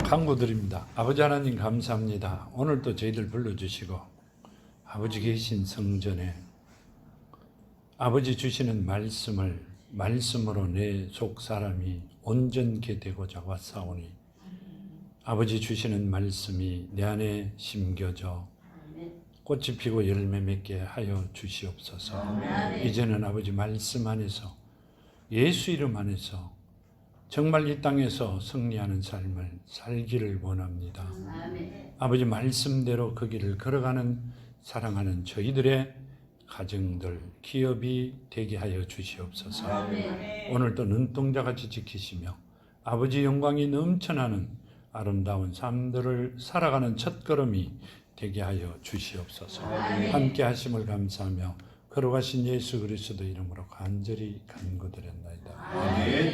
간구드립니다. 아버지 하나님 감사합니다. 오늘도 저희들 불러주시고 아버지 계신 성전에 아버지 주시는 말씀으로 내 속 사람이 온전케 되고자 왔사오니 아버지 주시는 말씀이 내 안에 심겨져 꽃이 피고 열매 맺게 하여 주시옵소서. 이제는 아버지 말씀 안에서 예수 이름 안에서 정말 이 땅에서 승리하는 삶을 살기를 원합니다. 아버지 말씀대로 그 길을 걸어가는 사랑하는 저희들의 가정들, 기업이 되게 하여 주시옵소서. 오늘도 눈동자같이 지키시며 아버지 영광이 넘쳐나는 아름다운 삶들을 살아가는 첫걸음이 되게 하여 주시옵소서. 함께 하심을 감사하며 걸어가신 예수 그리스도 이름으로 간절히 간구드렸나이다. 아멘.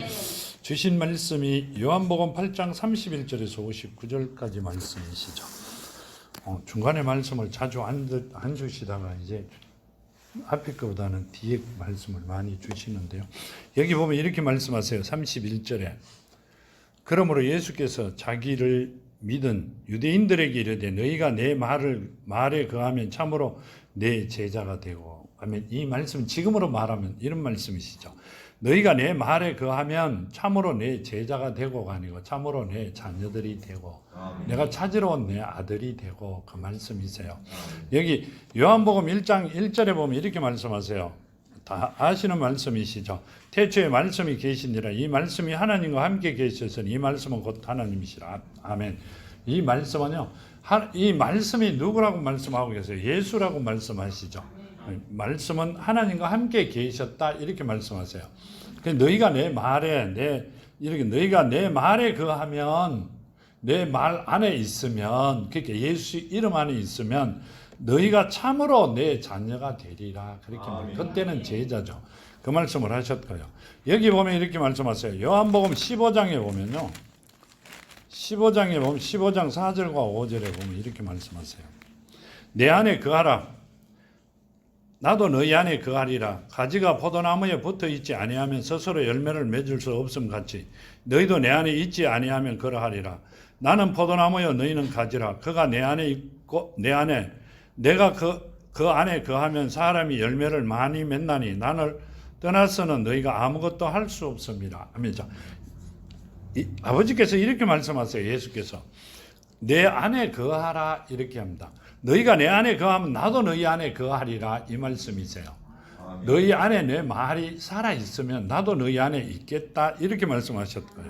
주신 말씀이 요한복음 8장 31절에서 59절까지 말씀이시죠. 중간에 말씀을 자주 안 주시다가 이제 앞에 것보다는 뒤에 말씀을 많이 주시는데요. 여기 보면 이렇게 말씀하세요. 31절에 그러므로 예수께서 자기를 믿은 유대인들에게 이르되 너희가 내 말에 거하면 참으로 내 제자가 되고. 아멘. 이 말씀은 지금으로 말하면 이런 말씀이시죠. 너희가 내 말에 거하면 참으로 내 제자가 되고가 아니고 참으로 내 자녀들이 되고 내가 찾으러 온 내 아들이 되고 그 말씀이세요. 여기 요한복음 1장 1절에 보면 이렇게 말씀하세요. 다 아시는 말씀이시죠. 태초에 말씀이 계시니라. 이 말씀이 하나님과 함께 계셨으니 이 말씀은 곧 하나님이시라. 아멘. 이 말씀은요. 이 말씀이 누구라고 말씀하고 계세요? 예수라고 말씀하시죠. 말씀은 하나님과 함께 계셨다 이렇게 말씀하세요. 너희가 내 말에 너희가 내 말에 거하면 내 말 안에 있으면 그러니까 예수 이름 안에 있으면 너희가 참으로 내 자녀가 되리라 그렇게 말해요. 그때는 제자죠. 그 말씀을 하셨고요. 여기 보면 이렇게 말씀하세요. 요한복음 15장에 보면요. 15장 4절과 5절에 보면 이렇게 말씀하세요. 내 안에 거하라. 나도 너희 안에 거하리라. 가지가 포도나무에 붙어 있지 아니하면 스스로 열매를 맺을 수 없음 같이 너희도 내 안에 있지 아니하면 그러하리라. 나는 포도나무여 너희는 가지라. 그가 내 안에 있고 내가 그 안에 거하면 사람이 열매를 많이 맺나니 나를 떠나서는 너희가 아무것도 할 수 없습니다. 아멘. 아버지께서 이렇게 말씀하세요. 예수께서 내 안에 거하라 이렇게 합니다. 너희가 내 안에 거하면 나도 너희 안에 거하리라 이 말씀이세요. 아멘. 너희 안에 내 말이 살아있으면 나도 너희 안에 있겠다 이렇게 말씀하셨고요.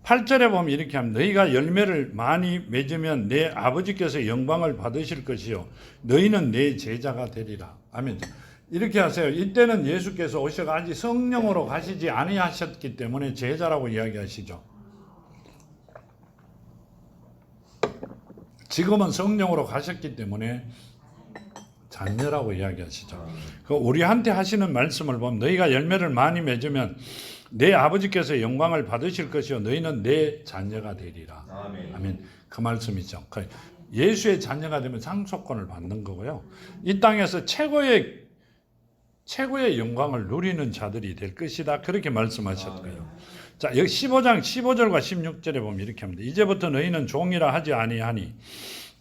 8절에 보면 이렇게 합니다. 너희가 열매를 많이 맺으면 내 아버지께서 영광을 받으실 것이요 너희는 내 제자가 되리라. 아멘. 이렇게 하세요. 이때는 예수께서 오셔가 아직 성령으로 가시지 아니하셨기 때문에 제자라고 이야기하시죠. 지금은 성령으로 가셨기 때문에 자녀라고 이야기하시죠. 우리한테 하시는 말씀을 보면 너희가 열매를 많이 맺으면 내 아버지께서 영광을 받으실 것이요 너희는 내 자녀가 되리라. 아멘. 그 말씀이죠. 예수의 자녀가 되면 상속권을 받는 거고요. 이 땅에서 최고의 영광을 누리는 자들이 될 것이다. 그렇게 말씀하셨고요. 자, 여기 15장 15절과 16절에 보면 이렇게 합니다. 이제부터 너희는 종이라 하지 아니하니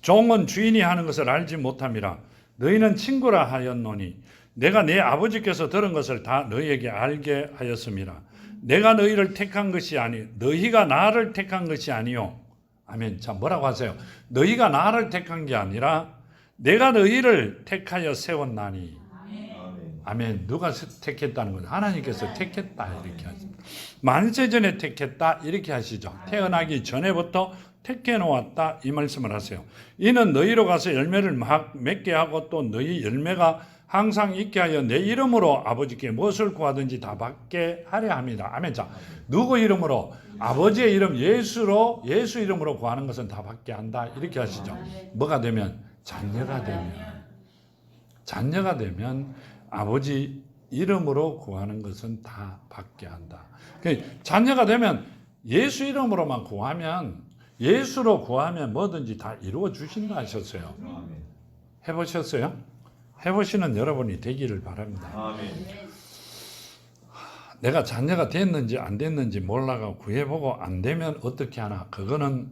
종은 주인이 하는 것을 알지 못함이라. 너희는 친구라 하였노니 내가 내 아버지께서 들은 것을 다 너희에게 알게 하였음이라. 내가 너희를 택한 것이 너희가 나를 택한 것이 아니요. 아멘. 자, 뭐라고 하세요? 너희가 나를 택한 게 아니라 내가 너희를 택하여 세웠나니. 아멘. 누가 택했다는 거죠? 하나님께서 택했다 이렇게 하십니다. 만세전에 택했다 이렇게 하시죠. 태어나기 전에부터 택해 놓았다 이 말씀을 하세요. 이는 너희로 가서 열매를 막 맺게 하고 또 너희 열매가 항상 있게 하여 내 이름으로 아버지께 무엇을 구하든지 다 받게 하려 합니다. 아멘. 자, 누구 이름으로? 아버지의 이름 예수 이름으로 구하는 것은 다 받게 한다 이렇게 하시죠. 뭐가 되면? 자녀가 되면 아버지 이름으로 구하는 것은 다 받게 한다. 자녀가 되면 예수 이름으로만 구하면 예수로 구하면 뭐든지 다 이루어 주신다 하셨어요. 해보셨어요? 해보시는 여러분이 되기를 바랍니다. 내가 자녀가 됐는지 안 됐는지 몰라가 구해보고 안 되면 어떻게 하나? 그거는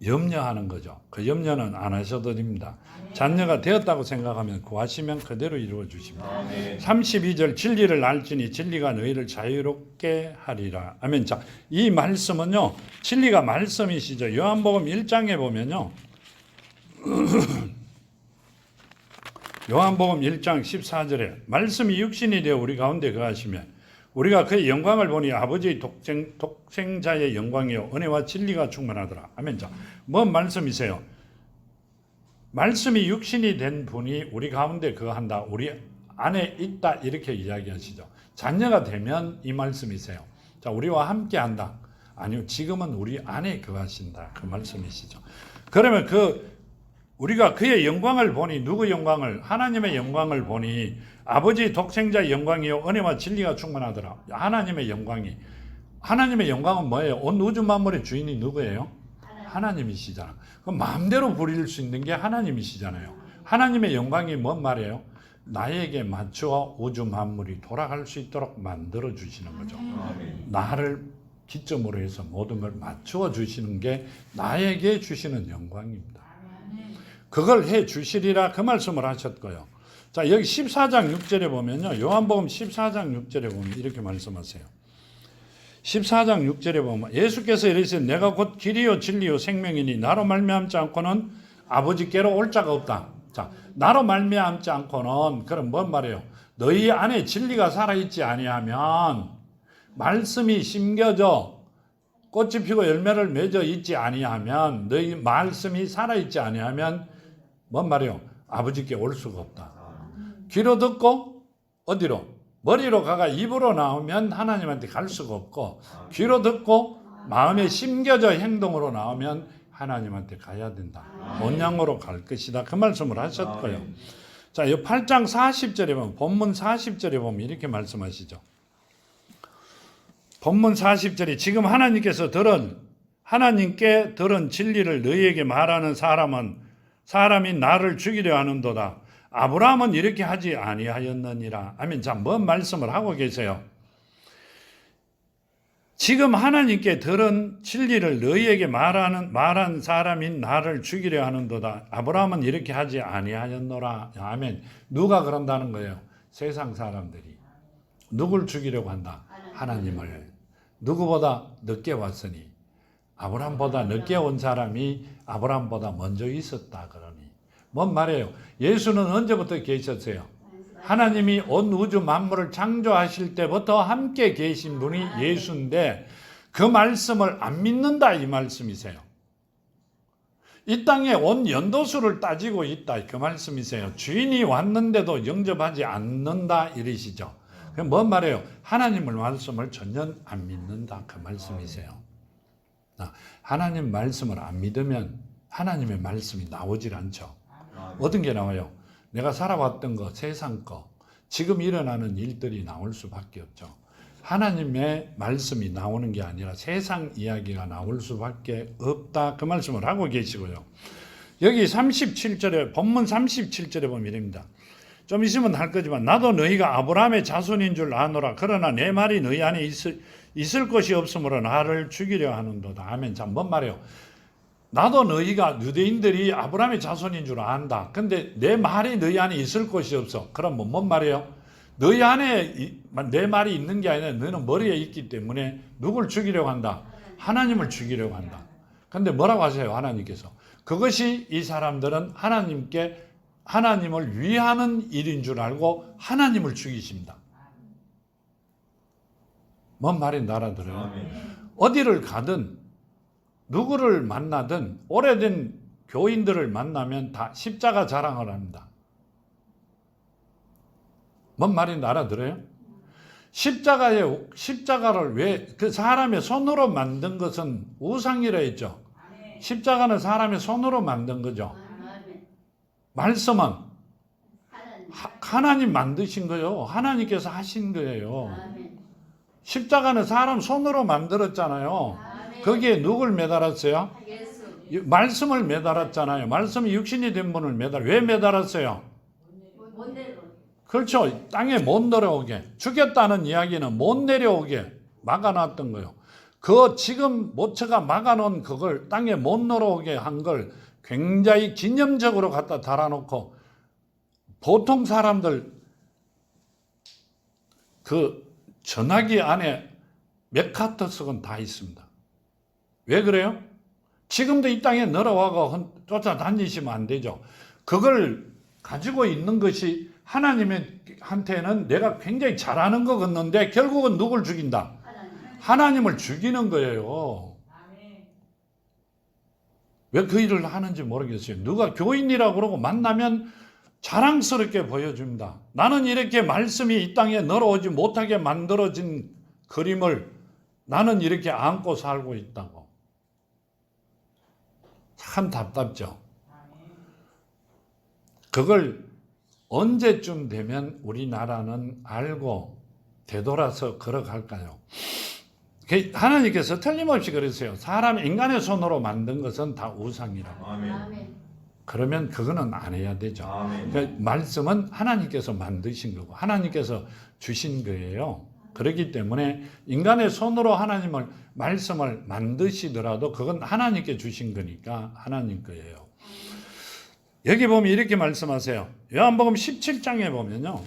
염려하는 거죠. 그 염려는 안 하셔도 됩니다. 자녀가 되었다고 생각하면 구하시면 그대로 이루어 주십니다. 32절 진리를 알지니 진리가 너희를 자유롭게 하리라. 아멘. 자, 이 말씀은요. 진리가 말씀이시죠. 요한복음 1장에 보면요. 요한복음 1장 14절에 말씀이 육신이 되어 우리 가운데 거하시면 우리가 그의 영광을 보니 아버지의 독생자의 영광이요 은혜와 진리가 충만하더라. 아멘. 자, 뭔 말씀이세요? 말씀이 육신이 된 분이 우리 가운데 거한다. 우리 안에 있다. 이렇게 이야기하시죠. 자녀가 되면 이 말씀이세요. 자, 우리와 함께 한다. 아니요. 지금은 우리 안에 거하신다. 그 말씀이시죠. 그러면 우리가 그의 영광을 보니 누구 영광을? 하나님의 영광을 보니 아버지 독생자의 영광이요 은혜와 진리가 충만하더라. 하나님의 영광이. 하나님의 영광은 뭐예요? 온 우주 만물의 주인이 누구예요? 하나님이시잖아. 그럼 마음대로 부릴 수 있는 게 하나님이시잖아요. 하나님의 영광이 뭔 말이에요? 나에게 맞추어 우주 만물이 돌아갈 수 있도록 만들어 주시는 거죠. 나를 기점으로 해서 모든 걸 맞추어 주시는 게 나에게 주시는 영광입니다. 그걸 해 주시리라 그 말씀을 하셨고요. 자, 여기 14장 6절에 보면요. 요한복음 14장 6절에 보면 이렇게 말씀하세요. 14장 6절에 보면 예수께서 이르시되 내가 곧 길이요 진리요 생명이니 나로 말미암지 않고는 아버지께로 올 자가 없다. 자, 나로 말미암지 않고는 그럼 뭔 말이에요? 너희 안에 진리가 살아있지 아니하면 말씀이 심겨져 꽃이 피고 열매를 맺어 있지 아니하면 너희 말씀이 살아있지 아니하면 뭔 말이에요? 아버지께 올 수가 없다. 귀로 듣고 어디로? 머리로 가가 입으로 나오면 하나님한테 갈 수가 없고 귀로 듣고 마음에 심겨져 행동으로 나오면 하나님한테 가야 된다. 본향으로 갈 것이다. 그 말씀을 하셨고요. 자, 이 8장 40절에 보면 본문 40절에 보면 이렇게 말씀하시죠. 본문 40절에 지금 하나님께 들은 진리를 너희에게 말하는 사람이 나를 죽이려 하는도다. 아브라함은 이렇게 하지 아니하였느니라. 아멘. 자, 뭔 말씀을 하고 계세요? 지금 하나님께 들은 진리를 너희에게 말한 사람이 나를 죽이려 하는도다. 아브라함은 이렇게 하지 아니하였노라. 아멘. 누가 그런다는 거예요? 세상 사람들이. 누굴 죽이려고 한다? 하나님을. 누구보다 늦게 왔으니 아브라함보다 늦게 온 사람이 아브라함보다 먼저 있었다 그러니 뭔 말이에요? 예수는 언제부터 계셨어요? 하나님이 온 우주 만물을 창조하실 때부터 함께 계신 분이 예수인데 그 말씀을 안 믿는다 이 말씀이세요. 이 땅에 온 연도수를 따지고 있다 그 말씀이세요. 주인이 왔는데도 영접하지 않는다 이러시죠. 그럼 뭔 말이에요? 하나님의 말씀을 전혀 안 믿는다 그 말씀이세요. 하나님 말씀을 안 믿으면 하나님의 말씀이 나오질 않죠. 어떤 게 나와요? 내가 살아왔던 거, 세상 거, 지금 일어나는 일들이 나올 수밖에 없죠. 하나님의 말씀이 나오는 게 아니라 세상 이야기가 나올 수밖에 없다 그 말씀을 하고 계시고요. 여기 37절에 본문 37절에 보면 이랍니다. 좀 있으면 할 거지만 나도 너희가 아브라함의 자손인 줄 아노라. 그러나 내 말이 너희 안에 있을 것이 없으므로 나를 죽이려 하는도다. 아멘. 자, 뭔 말이에요? 나도 너희가 유대인들이 아브라함의 자손인 줄 안다. 근데 내 말이 너희 안에 있을 것이 없어. 그럼 뭔 말이에요? 너희 안에 내 말이 있는 게 아니라 너희는 머리에 있기 때문에 누굴 죽이려고 한다? 하나님을 죽이려고 한다. 근데 뭐라고 하세요? 하나님께서. 그것이 이 사람들은 하나님을 위하는 일인 줄 알고 하나님을 죽이십니다. 뭔 말인지 알아들어요? 어디를 가든 누구를 만나든 오래된 교인들을 만나면 다 십자가 자랑을 합니다. 뭔 말인지 알아들어요? 십자가를 왜 그 사람의 손으로 만든 것은 우상이라 했죠. 십자가는 사람의 손으로 만든 거죠. 말씀은 하나님 만드신 거예요. 하나님께서 하신 거예요. 십자가는 사람 손으로 만들었잖아요. 거기에 누굴 매달았어요? 말씀을 매달았잖아요. 말씀이 육신이 된 분을 왜 매달았어요? 그렇죠. 땅에 못 내려오게, 죽였다는 이야기는 못 내려오게 막아놨던 거예요. 그 지금 모처가 막아놓은 그걸 땅에 못 내려오게 한 걸 굉장히 기념적으로 갖다 달아놓고, 보통 사람들 그 전화기 안에 메카터석은 다 있습니다. 왜 그래요? 지금도 이 땅에 내려와가 쫓아다니시면 안 되죠. 그걸 가지고 있는 것이 하나님한테는 내가 굉장히 잘하는 것 같는데 결국은 누굴 죽인다? 하나님을 죽이는 거예요. 왜 그 일을 하는지 모르겠어요. 누가 교인이라고 그러고 만나면 자랑스럽게 보여줍니다. 나는 이렇게 말씀이 이 땅에 내려오지 못하게 만들어진 그림을 나는 이렇게 안고 살고 있다고. 참 답답죠. 그걸 언제쯤 되면 우리나라는 알고 되돌아서 걸어갈까요? 하나님께서 틀림없이 그러세요. 사람 인간의 손으로 만든 것은 다 우상이라고. 아멘. 그러면 그거는 안 해야 되죠. 그러니까 말씀은 하나님께서 만드신 거고 하나님께서 주신 거예요. 그렇기 때문에 인간의 손으로 하나님을 말씀을 만드시더라도 그건 하나님께 주신 거니까 하나님 거예요. 여기 보면 이렇게 말씀하세요. 요한복음 17장에 보면요.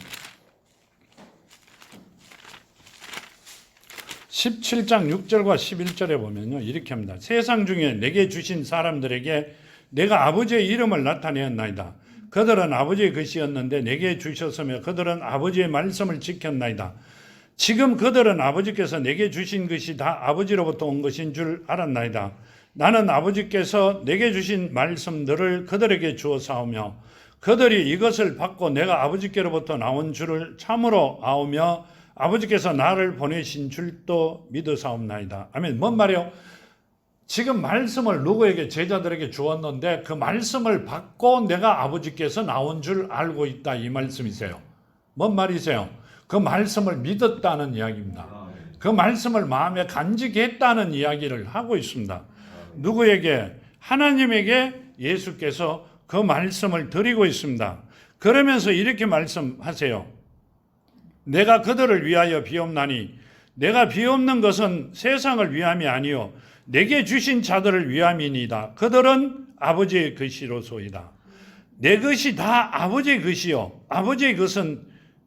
17장 6절과 11절에 보면요. 이렇게 합니다. 세상 중에 내게 주신 사람들에게 내가 아버지의 이름을 나타내었나이다. 그들은 아버지의 것이었는데 내게 주셨으며 그들은 아버지의 말씀을 지켰나이다. 지금 그들은 아버지께서 내게 주신 것이 다 아버지로부터 온 것인 줄 알았나이다. 나는 아버지께서 내게 주신 말씀들을 그들에게 주어 사오며 그들이 이것을 받고 내가 아버지께로부터 나온 줄을 참으로 아오며 아버지께서 나를 보내신 줄도 믿으사옵나이다. 아멘. 뭔 말이요? 지금 말씀을 누구에게 제자들에게 주었는데 그 말씀을 받고 내가 아버지께서 나온 줄 알고 있다 이 말씀이세요. 뭔 말이세요? 그 말씀을 믿었다는 이야기입니다. 그 말씀을 마음에 간직했다는 이야기를 하고 있습니다. 누구에게? 하나님에게 예수께서 그 말씀을 드리고 있습니다. 그러면서 이렇게 말씀하세요. 내가 그들을 위하여 비옵나니 내가 비옵는 것은 세상을 위함이 아니요 내게 주신 자들을 위함이니이다. 그들은 아버지의 것이로소이다. 내 것이 다 아버지의 것이요 아버지의 것은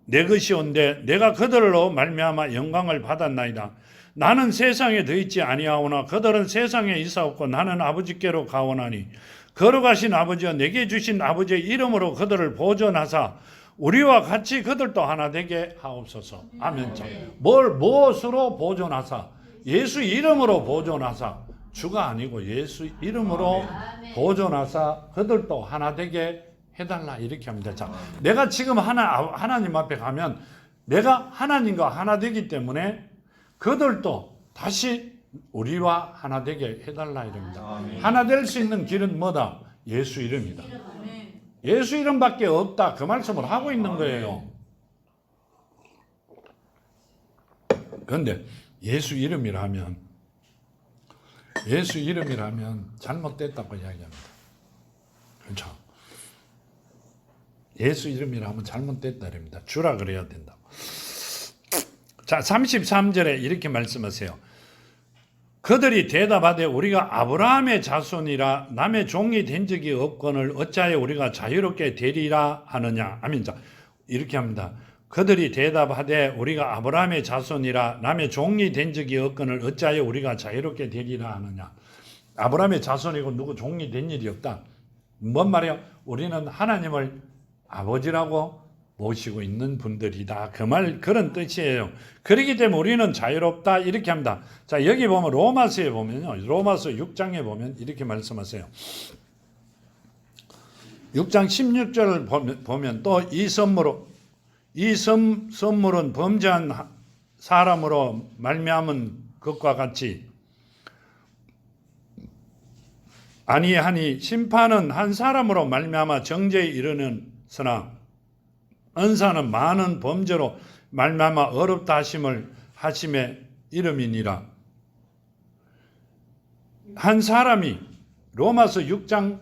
내 것이온데 내가 그들로 말미암아 영광을 받았나이다. 나는 세상에 더 있지 아니하오나 그들은 세상에 있사옵고 나는 아버지께로 가오나니 걸어가신 아버지여 내게 주신 아버지의 이름으로 그들을 보존하사 우리와 같이 그들도 하나 되게 하옵소서. 아멘. 무엇으로 보존하사? 예수 이름으로 보존하사. 주가 아니고 예수 이름으로 보존하사 그들도 하나 되게 해달라 이렇게 합니다. 자, 내가 지금 하나님 앞에 가면 내가 하나님과 하나 되기 때문에 그들도 다시 우리와 하나 되게 해달라 이럽니다. 하나 될 수 있는 길은 뭐다? 예수 이름이다. 예수 이름밖에 없다. 그 말씀을 하고 있는 거예요. 그런데 예수 이름이라면 잘못됐다고 이야기합니다. 그렇죠? 예수 이름이라면 잘못됐다 이랍니다. 주라 그래야 된다고. 자, 33절에 이렇게 말씀하세요. 그들이 대답하되 우리가 아브라함의 자손이라 남의 종이 된 적이 없거늘 어찌하여 우리가 자유롭게 되리라 하느냐. 아멘. 자, 이렇게 합니다. 그들이 대답하되 우리가 아브라함의 자손이라 남의 종이 된 적이 없거늘 어찌하여 우리가 자유롭게 되리라 하느냐. 아브라함의 자손이고 누구 종이 된 일이 없다. 뭔 말이에요? 우리는 하나님을 아버지라고 모시고 있는 분들이다. 그런 뜻이에요. 그렇기 때문에 우리는 자유롭다. 이렇게 합니다. 자, 여기 보면 로마서에 보면요. 로마서 6장에 보면 이렇게 말씀하세요. 6장 16절을 보면 또 이 선물은 범죄한 사람으로 말미암은 것과 같이 아니하니 심판은 한 사람으로 말미암아 정죄에 이르는으나 은사는 많은 범죄로 말미암아 어렵다 하심의 이름이니라. 한 사람이 로마서 6장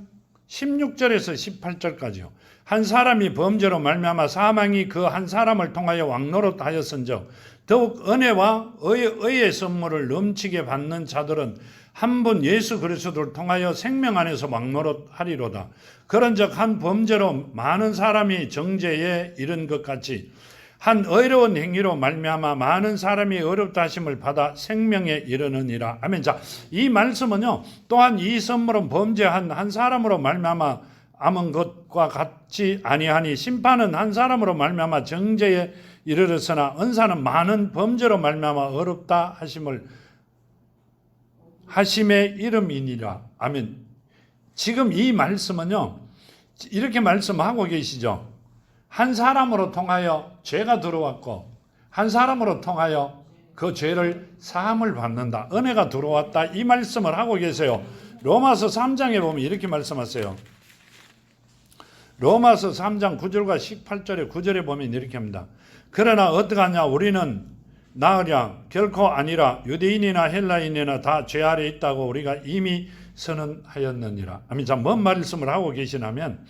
16절에서 18절까지요. 한 사람이 범죄로 말미암아 사망이 그 한 사람을 통하여 왕노릇하였은즉 더욱 은혜와 의의 선물을 넘치게 받는 자들은 한 분 예수 그리스도를 통하여 생명 안에서 왕노릇하리로다. 그런즉 한 범죄로 많은 사람이 정죄에 이른 것 같이 한 의로운 행위로 말미암아 많은 사람이 의롭다 하심을 받아 생명에 이르느니라. 아멘. 자, 이 말씀은요. 또한 이 선물은 범죄한 한 사람으로 말미암아 암은 것과 같지 아니하니 심판은 한 사람으로 말미암아 정죄에 이르렀으나 은사는 많은 범죄로 말미암아 의롭다 하심의 이름이니라. 아멘. 지금 이 말씀은요. 이렇게 말씀하고 계시죠. 한 사람으로 통하여 죄가 들어왔고 한 사람으로 통하여 그 죄를 사함을 받는다. 은혜가 들어왔다. 이 말씀을 하고 계세요. 로마서 3장에 보면 이렇게 말씀하세요. 로마서 3장 9절과 18절에 9절에 보면 이렇게 합니다. 그러나 어떡하냐 우리는 나으랴 결코 아니라 유대인이나 헬라인이나 다 죄 아래 있다고 우리가 이미 선언하였느니라. 아멘. 자, 뭔 말씀을 하고 계시냐면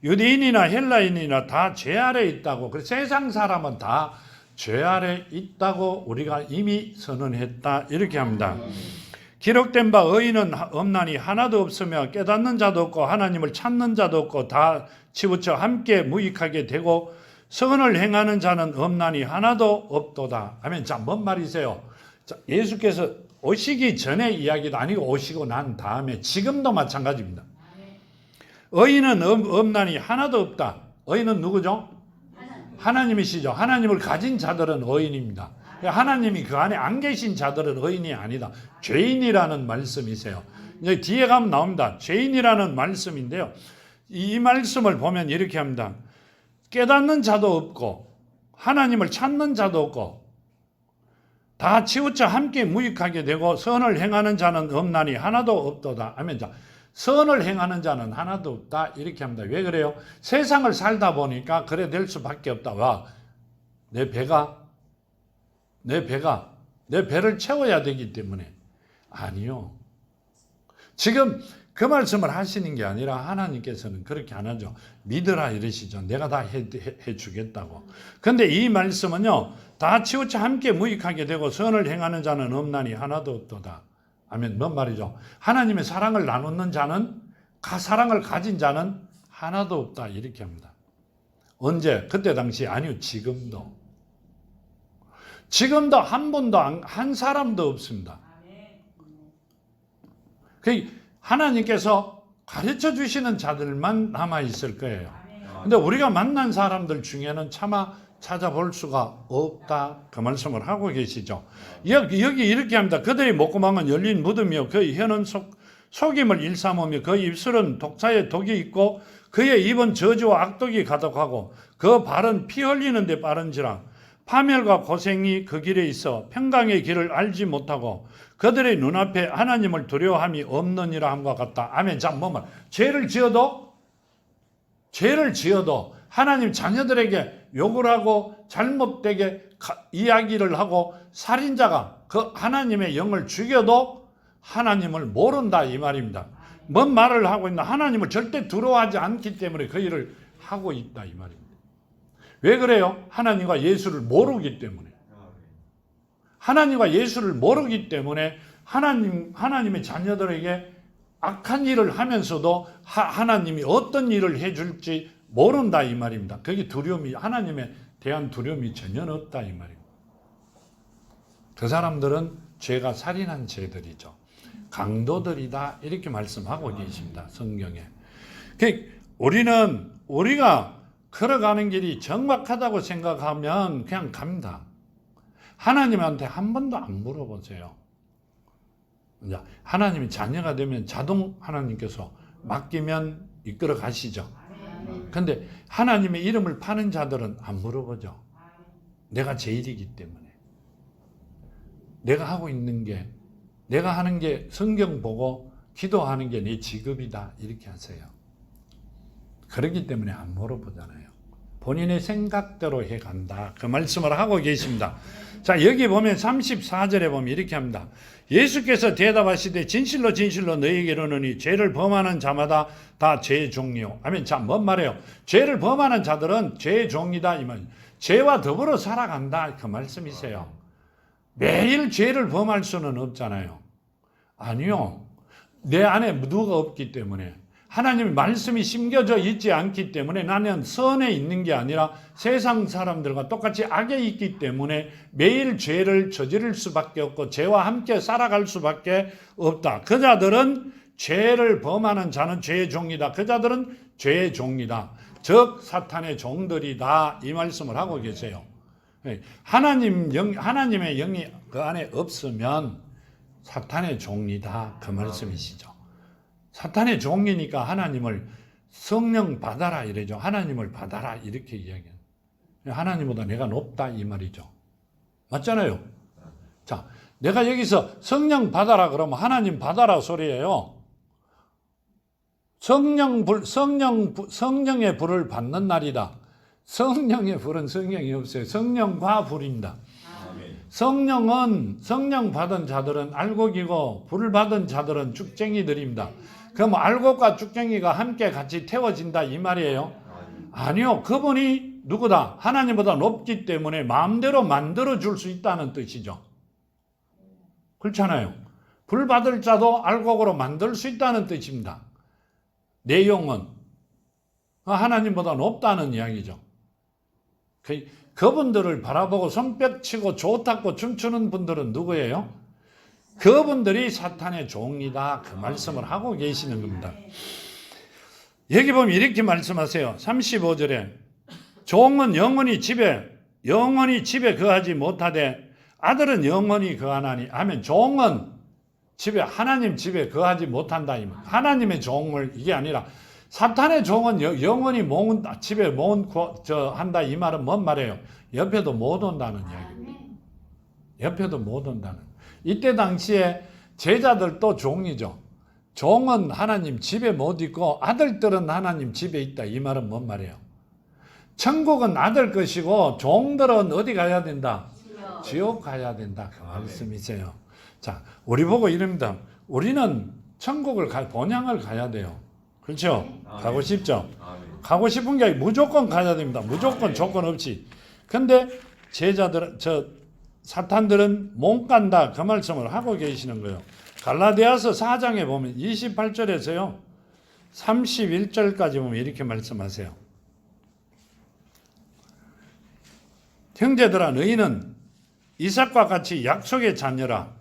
유대인이나 헬라인이나 다 죄 아래 있다고. 그래서 세상 사람은 다 죄 아래 있다고 우리가 이미 선언했다. 이렇게 합니다. 기록된 바 의인은 없나니 하나도 없으며 깨닫는 자도 없고 하나님을 찾는 자도 없고 다 치우쳐 함께 무익하게 되고 선을 행하는 자는 없나니 하나도 없도다. 아멘. 자, 뭔 말이세요? 자, 예수께서 오시기 전의 이야기도 아니고 오시고 난 다음에 지금도 마찬가지입니다. 의인은 없나니 하나도 없다. 의인은 누구죠? 하나님이시죠. 하나님을 가진 자들은 의인입니다. 하나님이 그 안에 안 계신 자들은 의인이 아니다. 죄인이라는 말씀이세요. 이제 뒤에 가면 나옵니다. 죄인이라는 말씀인데요. 이 말씀을 보면 이렇게 합니다. 깨닫는 자도 없고 하나님을 찾는 자도 없고 다 치우쳐 함께 무익하게 되고 선을 행하는 자는 없나니 하나도 없도다. 아멘. 자, 선을 행하는 자는 하나도 없다. 이렇게 합니다. 왜 그래요? 세상을 살다 보니까 그래 될 수밖에 없다. 와, 내 배를 채워야 되기 때문에. 아니요. 지금 그 말씀을 하시는 게 아니라 하나님께서는 그렇게 안 하죠. 믿으라 이러시죠. 내가 다 해주겠다고. 근데 이 말씀은요. 다 치우쳐 함께 무익하게 되고 선을 행하는 자는 없나니 하나도 없도다. 아멘. 뭔 말이죠? 하나님의 사랑을 나누는 자는, 사랑을 가진 자는 하나도 없다. 이렇게 합니다. 언제? 그때 당시 아니요. 지금도 한 분도 한 사람도 없습니다. 하나님께서 가르쳐 주시는 자들만 남아 있을 거예요. 근데 우리가 만난 사람들 중에는 차마 찾아볼 수가 없다. 그 말씀을 하고 계시죠. 여기 이렇게 합니다. 그들의 목구멍은 열린 무덤이요 그의 혀는 속임을 일삼으며 그의 입술은 독사의 독이 있고 그의 입은 저주와 악독이 가득하고 그 발은 피 흘리는 데 빠른지라 파멸과 고생이 그 길에 있어 평강의 길을 알지 못하고 그들의 눈앞에 하나님을 두려워함이 없느니라 함과 같다. 아멘. 자, 뭐만 죄를 지어도 하나님 자녀들에게 욕을 하고 잘못되게 이야기를 하고 살인자가 그 하나님의 영을 죽여도 하나님을 모른다 이 말입니다. 뭔 말을 하고 있나? 하나님을 절대 두려워하지 않기 때문에 그 일을 하고 있다 이 말입니다. 왜 그래요? 하나님과 예수를 모르기 때문에. 하나님과 예수를 모르기 때문에 하나님의 자녀들에게 악한 일을 하면서도 하나님이 어떤 일을 해줄지 모른다 이 말입니다. 그게 두려움이, 하나님에 대한 두려움이 전혀 없다 이 말입니다. 그 사람들은 죄가 살인한 죄들이죠. 강도들이다 이렇게 말씀하고 계십니다. 성경에. 우리가 걸어가는 길이 정확하다고 생각하면 그냥 갑니다. 하나님한테 한 번도 안 물어보세요. 하나님이 자녀가 되면 자동 하나님께서 맡기면 이끌어 가시죠. 근데 하나님의 이름을 파는 자들은 안 물어보죠. 내가 제일이기 때문에. 내가 하는 게 성경 보고 기도하는 게 내 직업이다 이렇게 하세요. 그렇기 때문에 안 물어보잖아요. 본인의 생각대로 해간다. 그 말씀을 하고 계십니다. 자, 여기 보면 34절에 보면 이렇게 합니다. 예수께서 대답하시되 진실로 진실로 너희에게 이르노니 죄를 범하는 자마다 다 죄의 종이요. 아멘. 자, 뭔 말이에요? 죄를 범하는 자들은 죄의 종이다. 이 말. 죄와 더불어 살아간다. 그 말씀이세요. 매일 죄를 범할 수는 없잖아요. 아니요. 내 안에 누가 없기 때문에, 하나님의 말씀이 심겨져 있지 않기 때문에 나는 선에 있는 게 아니라 세상 사람들과 똑같이 악에 있기 때문에 매일 죄를 저지를 수밖에 없고 죄와 함께 살아갈 수밖에 없다. 그 자들은 죄를 범하는 자는 죄의 종이다. 그 자들은 죄의 종이다. 즉 사탄의 종들이다. 이 말씀을 하고 계세요. 하나님의 영이 그 안에 없으면 사탄의 종이다. 그 말씀이시죠. 사탄의 종이니까 하나님을 성령 받아라 이래죠. 하나님을 받아라 이렇게 이야기해요. 하나님보다 내가 높다 이 말이죠. 맞잖아요. 자, 내가 여기서 성령 받아라 그러면 하나님 받아라 소리예요. 성령의 불을 받는 날이다. 성령의 불은 성령이 없어요. 성령과 불입니다. 성령 받은 자들은 알곡이고 불 받은 자들은 쭉쟁이들입니다. 그럼 알곡과 쭉쟁이가 함께 같이 태워진다 이 말이에요? 아니요. 그분이 누구다? 하나님보다 높기 때문에 마음대로 만들어 줄 수 있다는 뜻이죠. 그렇잖아요. 불 받을 자도 알곡으로 만들 수 있다는 뜻입니다. 내용은 하나님보다 높다는 이야기죠. 그분들을 바라보고 손뼉치고 좋다고 춤추는 분들은 누구예요? 그분들이 사탄의 종이다. 그 말씀을 하고 계시는 겁니다. 여기 보면 이렇게 말씀하세요. 35절에 종은 영원히 집에 거하지 못하되 아들은 영원히 거하나니 하면 종은 하나님 집에 거하지 못한다. 하나님의 종을 이게 아니라 사탄의 종은 영원히 집에 한다. 이 말은 뭔 말이에요? 옆에도 못 온다는 이야기입니다. 옆에도 못 온다는. 이때 당시에 제자들도 종이죠. 종은 하나님 집에 못 있고 아들들은 하나님 집에 있다. 이 말은 뭔 말이에요? 천국은 아들 것이고 종들은 어디 가야 된다? 지옥 가야 된다. 그 말씀이세요. 자, 우리 보고 이럽니다. 우리는 천국을 본향을 가야 돼요. 그렇죠? 가고 싶죠? 가고 싶은 게 아니라 무조건 가야 됩니다. 무조건 조건 없이. 근데 사탄들은 못 간다. 그 말씀을 하고 계시는 거예요. 갈라디아서 4장에 보면 28절에서요. 31절까지 보면 이렇게 말씀하세요. 형제들아 너희는 이삭과 같이 약속의 자녀라.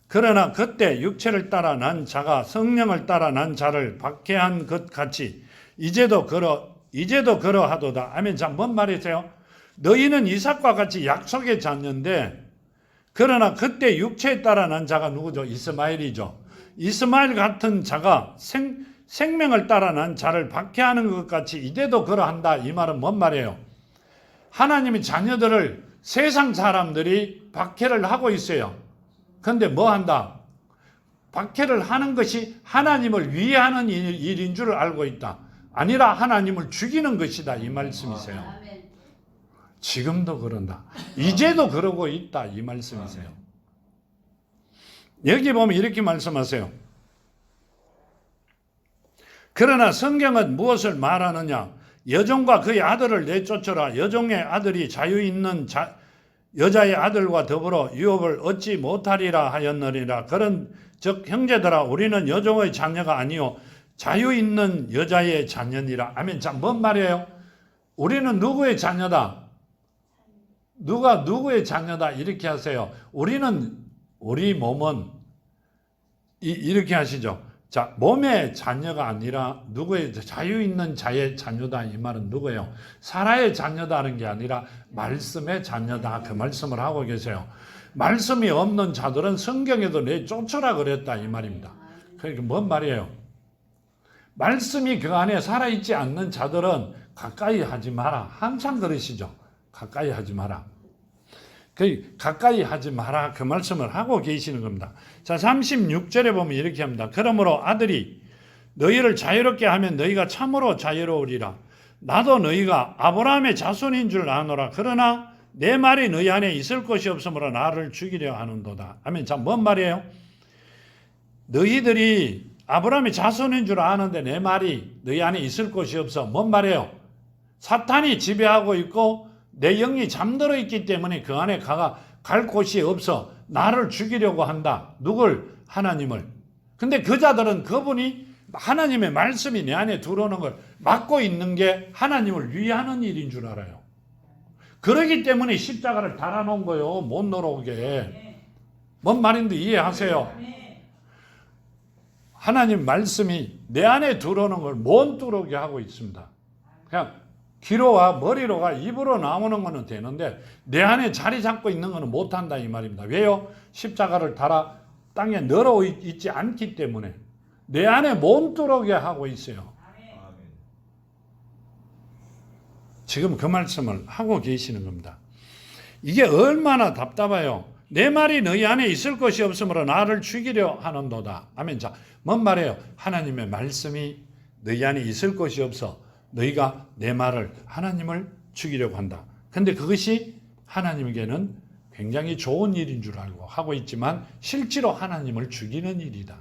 그러나 그때 육체를 따라 난 자가 성령을 따라 난 자를 박해한 것 같이 이제도 그러하도다. 아멘. 자, 뭔 말이세요? 너희는 이삭과 같이 약속의 자녀인데 그러나 그때 육체에 따라 난 자가 누구죠? 이스마엘이죠. 이스마엘 같은 자가 생명을 따라 난 자를 박해하는 것 같이 이제도 그러한다. 이 말은 뭔 말이에요? 하나님의 자녀들을 세상 사람들이 박해를 하고 있어요. 그런데 뭐 한다? 박해를 하는 것이 하나님을 위하는 일인 줄 알고 있다. 아니라 하나님을 죽이는 것이다. 이 말씀이세요. 지금도 그런다. 이제도 그러고 있다. 이 말씀이세요. 여기 보면 이렇게 말씀하세요. 그러나 성경은 무엇을 말하느냐? 여종과 그의 아들을 내쫓으라. 여종의 아들이 자유 있는 여자의 아들과 더불어 유업을 얻지 못하리라 하였느니라. 그런 즉 형제들아 우리는 여종의 자녀가 아니요 자유 있는 여자의 자녀니라. 아멘. 자, 뭔 말이에요? 우리는 누구의 자녀다? 누가 누구의 자녀다? 이렇게 하세요. 우리 몸은 이렇게 하시죠. 자, 몸의 자녀가 아니라 누구의 자유 있는 자의 자녀다. 이 말은 누구예요? 사라의 자녀다는 게 아니라 말씀의 자녀다. 그 말씀을 하고 계세요. 말씀이 없는 자들은 성경에도 내쫓으라 그랬다. 이 말입니다. 그러니까 뭔 말이에요? 말씀이 그 안에 살아있지 않는 자들은 가까이 하지 마라. 항상 그러시죠. 가까이 하지 마라. 가까이 하지 마라. 그 말씀을 하고 계시는 겁니다. 자, 36절에 보면 이렇게 합니다. 그러므로 아들이 너희를 자유롭게 하면 너희가 참으로 자유로우리라. 나도 너희가 아브라함의 자손인 줄 아노라. 그러나 내 말이 너희 안에 있을 것이 없으므로 나를 죽이려 하는도다. 아멘. 자, 뭔 말이에요? 너희들이 아브라함의 자손인 줄 아는데 내 말이 너희 안에 있을 것이 없어. 뭔 말이에요? 사탄이 지배하고 있고 내 영이 잠들어 있기 때문에 그 안에 갈 곳이 없어. 나를 죽이려고 한다. 누굴? 하나님을. 근데 그 자들은 그분이 하나님의 말씀이 내 안에 들어오는 걸 막고 있는 게 하나님을 위하는 일인 줄 알아요. 그러기 때문에 십자가를 달아놓은 거예요. 못 놀아오게. 뭔 말인지 이해하세요? 하나님 말씀이 내 안에 들어오는 걸 못 들어오게 하고 있습니다. 그냥 귀로와 머리로가 입으로 나오는 거는 되는데 내 안에 자리 잡고 있는 거는 못한다 이 말입니다. 왜요? 십자가를 달아 땅에 늘어 있지 않기 때문에 내 안에 못 들어오게 하고 있어요. 지금 그 말씀을 하고 계시는 겁니다. 이게 얼마나 답답해요. 내 말이 너희 안에 있을 것이 없으므로 나를 죽이려 하는도다. 아멘. 자, 뭔 말이에요? 하나님의 말씀이 너희 안에 있을 것이 없어 너희가 내 말을 하나님을 죽이려고 한다. 근데 그것이 하나님에게는 굉장히 좋은 일인 줄 알고 하고 있지만 실제로 하나님을 죽이는 일이다.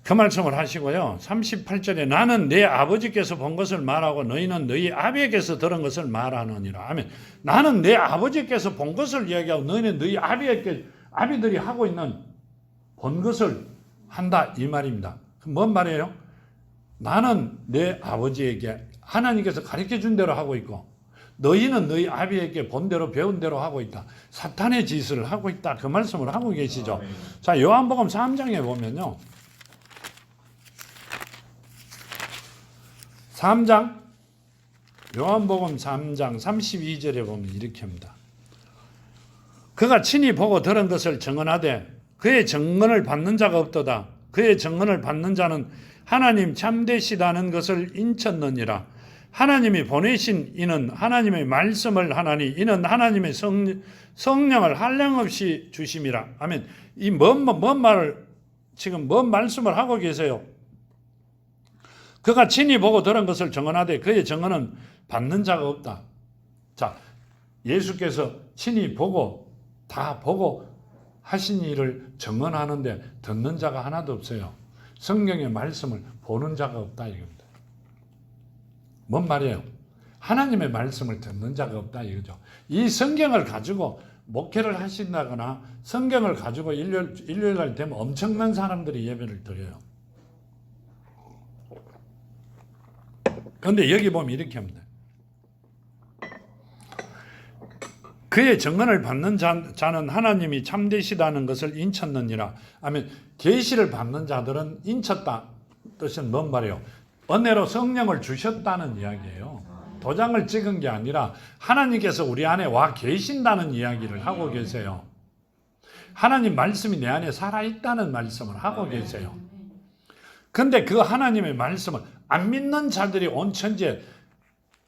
그 말씀을 하시고요. 38절에 나는 내 아버지께서 본 것을 말하고 너희는 너희 아비에게서 들은 것을 말하느니라. 아멘. 나는 내 아버지께서 본 것을 이야기하고 너희는 너희 아비들이 하고 있는 본 것을 한다 이 말입니다. 뭔 말이에요? 나는 내 아버지에게 하나님께서 가르쳐 준 대로 하고 있고 너희는 너희 아비에게 본 대로 배운 대로 하고 있다. 사탄의 짓을 하고 있다. 그 말씀을 하고 계시죠. 자, 요한복음 3장에 보면요. 3장 요한복음 3장 32절에 보면 이렇게 합니다. 그가 친히 보고 들은 것을 증언하되 그의 증언을 받는 자가 없도다. 그의 증언을 받는 자는 하나님 참되시다는 것을 인쳤느니라. 하나님이 보내신 이는 하나님의 말씀을 하나니 이는 하나님의 성령을 한량없이 주심이라. 아멘. 이 뭔 말을 지금 뭔 말씀을 하고 계세요? 그가 친히 보고 들은 것을 증언하되 그의 증언은 받는 자가 없다. 자, 예수께서 친히 보고 다 보고 하신 일을 증언하는데 듣는 자가 하나도 없어요. 성경의 말씀을 보는 자가 없다 이겁니다. 뭔 말이에요? 하나님의 말씀을 듣는 자가 없다 이거죠. 이 성경을 가지고 목회를 하신다거나 성경을 가지고 일요일날 되면 엄청난 사람들이 예배를 드려요. 그런데 여기 보면 이렇게 합니다. 그의 증언을 받는 자는 하나님이 참되시다는 것을 인쳤느니라. 아멘. 계시를 받는 자들은 인쳤다. 뜻은 뭔 말이에요? 은혜로 성령을 주셨다는 이야기예요. 도장을 찍은 게 아니라 하나님께서 우리 안에 와 계신다는 이야기를 하고 계세요. 하나님 말씀이 내 안에 살아있다는 말씀을 하고 계세요. 근데 그 하나님의 말씀을 안 믿는 자들이 온 천지에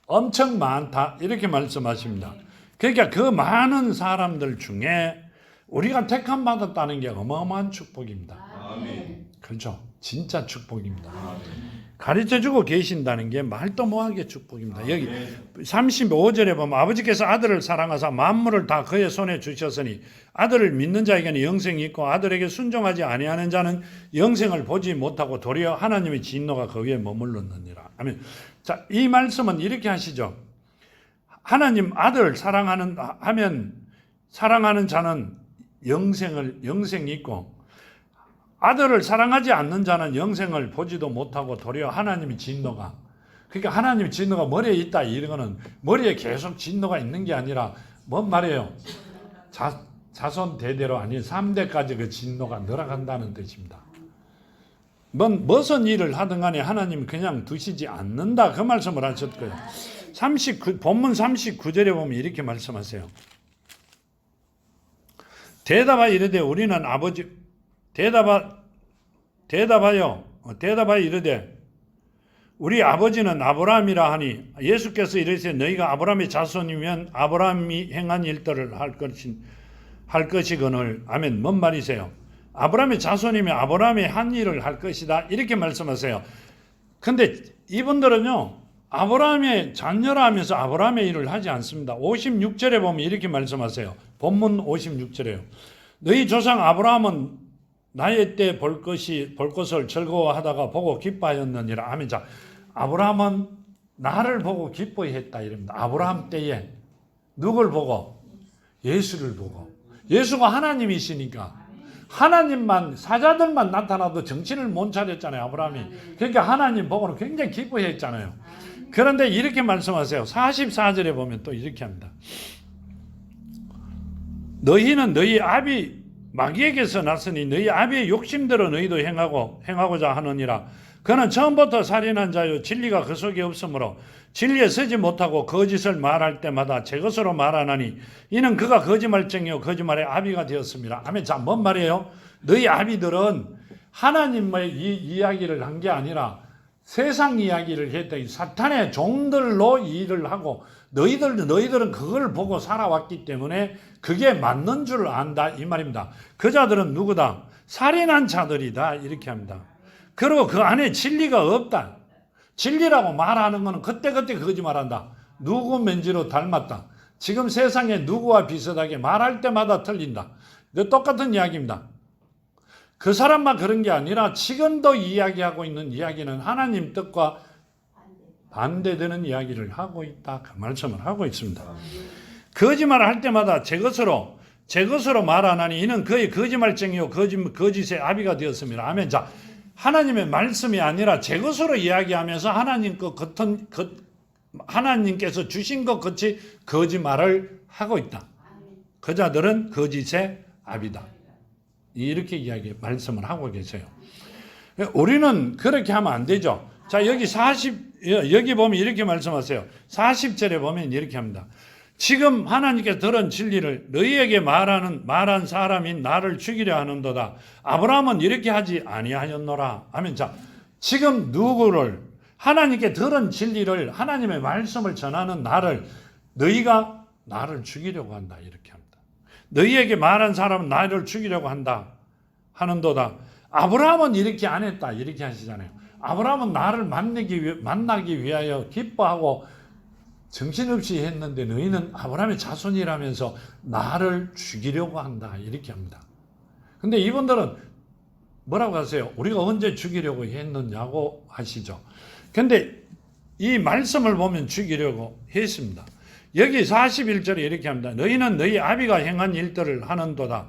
엄청 많다 이렇게 말씀하십니다. 그러니까 그 많은 사람들 중에 우리가 택함 받았다는 게 어마어마한 축복입니다. 아멘. 그렇죠. 진짜 축복입니다. 아멘. 가르쳐주고 계신다는 게 말도 못하게 축복입니다. 아멘. 여기 35절에 보면 아버지께서 아들을 사랑하사 만물을 다 그의 손에 주셨으니 아들을 믿는 자에게는 영생이 있고 아들에게 순종하지 아니하는 자는 영생을 보지 못하고 도리어 하나님의 진노가 그 위에 머물렀느니라. 아멘. 자, 이 말씀은 이렇게 하시죠. 하나님 아들을 사랑하는 자는 영생이 있고 아들을 사랑하지 않는 자는 영생을 보지도 못하고 도리어 하나님의 진노가, 그러니까 하나님의 진노가 머리에 있다 이거는 머리에 계속 진노가 있는 게 아니라 뭔 말이에요? 자손 대대로 아닌 3대까지 그 진노가 늘어간다는 뜻입니다. 무슨 일을 하든 간에 하나님 그냥 두시지 않는다 그 말씀을 하셨고요. 본문 39절에 보면 이렇게 말씀하세요. 대답하여 이르되 우리는 대답하여 이르되 우리 아버지는 아브라함이라 하니 예수께서 이르시되 너희가 아브라함의 자손이면 아브라함이 행한 일들을 할 것이거늘. 아멘. 뭔 말이세요? 아브라함의 자손이면 아브라함이 한 일을 할 것이다 이렇게 말씀하세요. 근데 이분들은요 아브라함의 자녀라 하면서 아브라함의 일을 하지 않습니다. 56절에 보면 이렇게 말씀하세요. 본문 56절에요. 너희 조상 아브라함은 나의 때 볼 것을 즐거워하다가 보고 기뻐하였느니라. 아멘. 자, 아브라함은 나를 보고 기뻐했다 이럽니다. 아브라함 때에 누굴 보고? 예수를 보고. 예수가 하나님이시니까 하나님만, 사자들만 나타나도 정신을 못 차렸잖아요, 아브라함이. 그러니까 하나님 보고는 굉장히 기뻐했잖아요. 그런데 이렇게 말씀하세요. 44절에 보면 또 이렇게 합니다. 너희는 너희 아비 마귀에게서 났으니 너희 아비의 욕심대로 너희도 행하고자 하느니라. 그는 처음부터 살인한 자요 진리가 그 속에 없으므로 진리에 서지 못하고 거짓을 말할 때마다 제 것으로 말하나니 이는 그가 거짓말쟁이요 거짓말의 아비가 되었습니다. 아멘. 자, 뭔 말이에요? 너희 아비들은 하나님의 이야기를 한 게 아니라 세상 이야기를 했다. 사탄의 종들로 일을 하고 너희들은 그걸 보고 살아왔기 때문에 그게 맞는 줄 안다 이 말입니다. 그 자들은 누구다? 살인한 자들이다 이렇게 합니다. 그리고 그 안에 진리가 없다. 진리라고 말하는 것은 그때그때 거짓말한다. 누구 맨지로 닮았다. 지금 세상에 누구와 비슷하게 말할 때마다 틀린다. 똑같은 이야기입니다. 그 사람만 그런 게 아니라 지금도 이야기하고 있는 이야기는 하나님 뜻과 반대되는 이야기를 하고 있다. 그 말씀을 하고 있습니다. 거짓말을 할 때마다 제 것으로 말하나니 이는 그의 거짓말쟁이요 거짓의 아비가 되었습니다. 아멘. 자, 하나님의 말씀이 아니라 제 것으로 이야기하면서 하나님께서 주신 것 같이 거짓말을 하고 있다. 그 자들은 거짓의 아비다. 이렇게 말씀을 하고 계세요. 우리는 그렇게 하면 안 되죠. 자, 여기 보면 이렇게 말씀하세요. 40절에 보면 이렇게 합니다. 지금 하나님께서 들은 진리를 너희에게 말한 사람인 나를 죽이려 하는도다. 아브라함은 이렇게 하지 아니하였노라. 하면 자, 지금 누구를 하나님께 들은 진리를 하나님의 말씀을 전하는 너희가 나를 죽이려고 한다. 이렇게 합니다. 너희에게 말한 사람은 나를 죽이려고 한다. 하는도다. 아브라함은 이렇게 안 했다. 이렇게 하시잖아요. 아브라함은 나를 만나기 위하여 기뻐하고 정신없이 했는데 너희는 아브라함의 자손이라면서 나를 죽이려고 한다. 이렇게 합니다. 근데 이분들은 뭐라고 하세요? 우리가 언제 죽이려고 했느냐고 하시죠. 근데 이 말씀을 보면 죽이려고 했습니다. 여기 41절에 이렇게 합니다. 너희는 너희 아비가 행한 일들을 하는도다.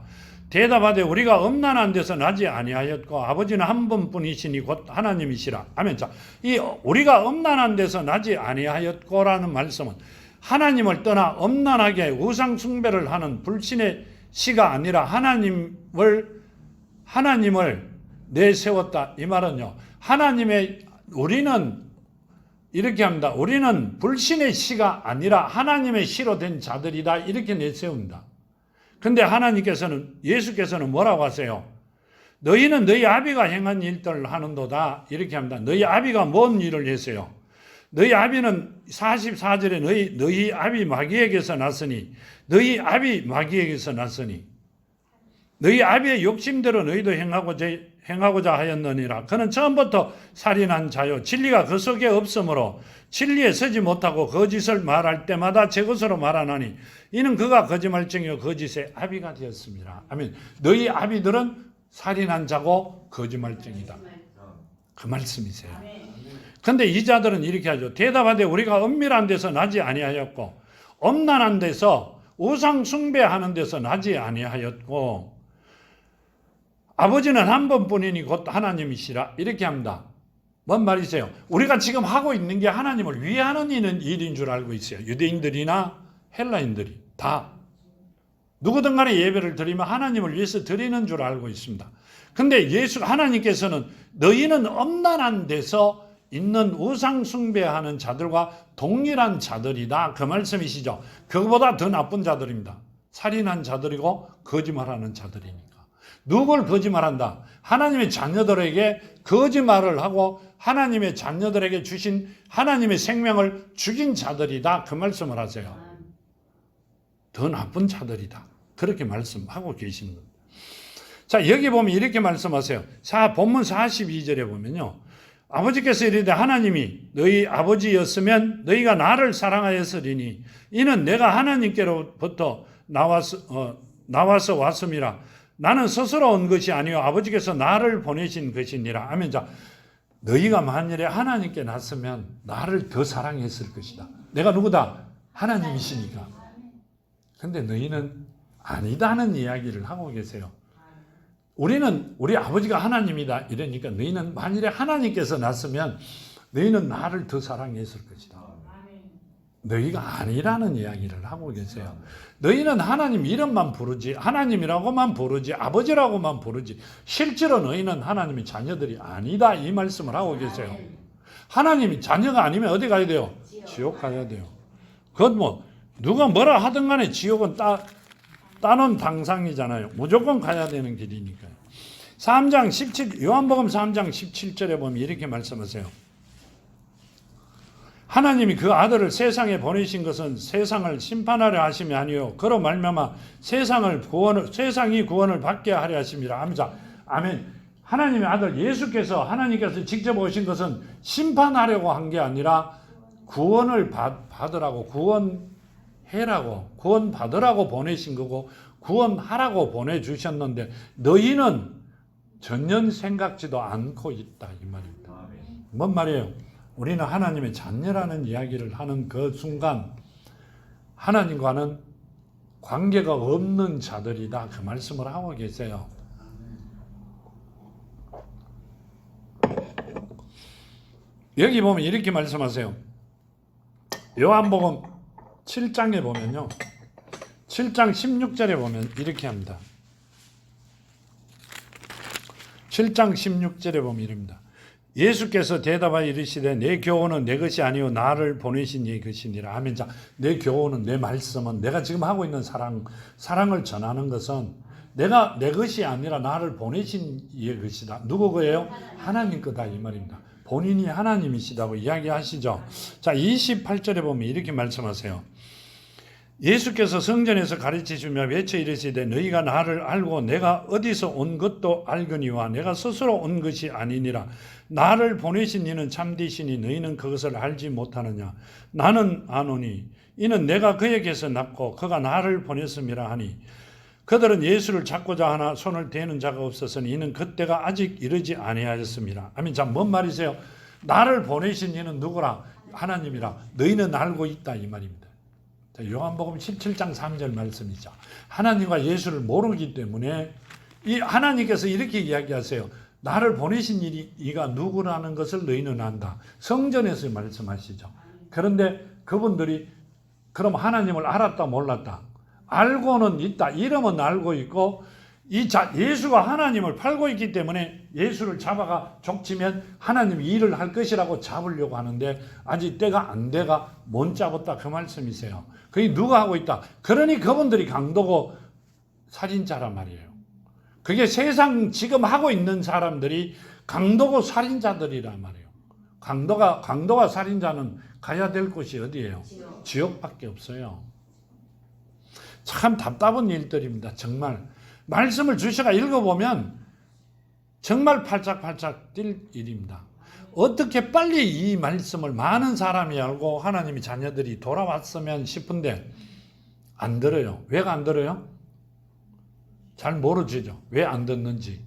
대답하되 우리가 엄난한 데서 나지 아니하였고 아버지는 한 분뿐이시니 곧 하나님이시라. 아멘. 자, 이 우리가 엄난한 데서 나지 아니하였고라는 말씀은 하나님을 떠나 엄난하게 우상 숭배를 하는 불신의 시가 아니라 하나님을 내세웠다. 이 말은요. 우리는 이렇게 합니다. 우리는 불신의 시가 아니라 하나님의 시로 된 자들이다. 이렇게 내세웁니다. 근데 예수께서는 뭐라고 하세요? 너희는 너희 아비가 행한 일들을 하는도다. 이렇게 합니다. 너희 아비가 뭔 일을 했어요? 너희 아비는 44절에 너희 아비 마귀에게서 났으니 너희 아비의 욕심대로 너희도 행하고자 하였느니라. 그는 처음부터 살인한 자요 진리가 그 속에 없으므로 진리에 서지 못하고 거짓을 말할 때마다 제 것으로 말하나니 이는 그가 거짓말쟁이요 거짓의 아비가 되었습니다. 아멘. 너희 아비들은 살인한 자고 거짓말쟁이다. 그 말씀이세요. 그런데 이 자들은 이렇게 하죠. 대답하되 우리가 은밀한 데서 나지 아니하였고 엄난한 데서 우상 숭배하는 데서 나지 아니하였고 아버지는 한 분뿐이니 곧 하나님이시라. 이렇게 합니다. 뭔 말이세요? 우리가 지금 하고 있는 게 하나님을 위하는 일인 줄 알고 있어요. 유대인들이나 헬라인들이 다. 누구든 간에 예배를 드리면 하나님을 위해서 드리는 줄 알고 있습니다. 근데 하나님께서는 너희는 엄난한 데서 있는 우상 숭배하는 자들과 동일한 자들이다. 그 말씀이시죠. 그거보다 더 나쁜 자들입니다. 살인한 자들이고 거짓말하는 자들이니까. 누굴 거짓말한다? 하나님의 자녀들에게 거짓말을 하고 하나님의 자녀들에게 주신 하나님의 생명을 죽인 자들이다. 그 말씀을 하세요. 더 나쁜 자들이다. 그렇게 말씀하고 계십니다. 자, 여기 보면 이렇게 말씀하세요. 본문 42절에 보면요. 아버지께서 이르되 하나님이 너희 아버지였으면 너희가 나를 사랑하였으리니 이는 내가 하나님께로부터 나와서 왔음이라. 나는 스스로 온 것이 아니요 아버지께서 나를 보내신 것이니라. 아멘. 자, 너희가 만일에 하나님께 났으면 나를 더 사랑했을 것이다. 내가 누구다? 하나님이시니까. 근데 너희는 아니다는 이야기를 하고 계세요. 우리는 우리 아버지가 하나님이다 이러니까 너희는 만일에 하나님께서 났으면 너희는 나를 더 사랑했을 것이다. 너희가 아니라는 이야기를 하고 계세요. 너희는 하나님 이름만 부르지, 하나님이라고만 부르지, 아버지라고만 부르지, 실제로 너희는 하나님의 자녀들이 아니다 이 말씀을 하고 계세요. 하나님이 자녀가 아니면 어디 가야 돼요? 지옥 가야 돼요. 그건 뭐 누가 뭐라 하든 간에 지옥은 따놓은 당상이잖아요. 무조건 가야 되는 길이니까요. 3장 17, 요한복음 3장 17절에 보면 이렇게 말씀하세요. 하나님이 그 아들을 세상에 보내신 것은 세상을 심판하려 하심이 아니요 그로 말미암아 세상이 구원을 받게 하려 하심이라. 아멘. 하나님의 아들 예수께서 하나님께서 직접 오신 것은 심판하려고 한 게 아니라 구원을 받으라고, 구원받으라고 보내신 거고 구원하라고 보내주셨는데 너희는 전혀 생각지도 않고 있다 이 말입니다. 뭔 말이에요? 우리는 하나님의 자녀라는 이야기를 하는 그 순간 하나님과는 관계가 없는 자들이다 그 말씀을 하고 계세요. 여기 보면 이렇게 말씀하세요. 요한복음 7장에 보면요. 7장 16절에 보면 이렇게 합니다. 7장 16절에 보면 이릅니다. 예수께서 대답하여 이르시되 내 교훈은 내 것이 아니요 나를 보내신 이의 것이니라. 아멘. 자, 내 교훈은, 내 말씀은, 내가 지금 하고 있는 사랑을 전하는 것은 내가 내 것이 아니라 나를 보내신 이의 것이다. 누구 거예요? 하나님 거다 이 말입니다. 본인이 하나님이시다고 이야기하시죠. 자, 28절에 보면 이렇게 말씀하세요. 예수께서 성전에서 가르치시며 외쳐 이르시되 너희가 나를 알고 내가 어디서 온 것도 알거니와 내가 스스로 온 것이 아니니라. 나를 보내신 이는 참되시니 너희는 그것을 알지 못하느냐. 나는 아노니 이는 내가 그에게서 났고 그가 나를 보냈음이라 하니 그들은 예수를 잡고자 하나 손을 대는 자가 없었으니 이는 그때가 아직 이르지 아니하였습니다. 아멘. 자, 뭔 말이세요? 나를 보내신 이는 누구라? 하나님이라. 너희는 알고 있다 이 말입니다. 요한복음 17장 3절 말씀이죠. 하나님과 예수를 모르기 때문에 이 하나님께서 이렇게 이야기하세요. 나를 보내신 이가 누구라는 것을 너희는 안다. 성전에서 말씀하시죠. 그런데 그분들이 그럼 하나님을 알았다 몰랐다? 알고는 있다. 이름은 알고 있고 예수가 하나님을 팔고 있기 때문에 예수를 잡아가 족치면 하나님이 일을 할 것이라고 잡으려고 하는데 아직 때가 안 돼가 못 잡았다 그 말씀이세요. 그게 누가 하고 있다. 그러니 그분들이 강도고 살인자란 말이에요. 그게 세상 지금 하고 있는 사람들이 강도고 살인자들이란 말이에요. 강도가 살인자는 가야 될 곳이 어디예요? 지옥밖에 없어요. 참 답답한 일들입니다. 정말 말씀을 주셔가 읽어보면 정말 팔짝팔짝 뛸 일입니다. 어떻게 빨리 이 말씀을 많은 사람이 알고 하나님의 자녀들이 돌아왔으면 싶은데 안 들어요. 왜 안 들어요? 잘 모르죠. 왜 안 듣는지.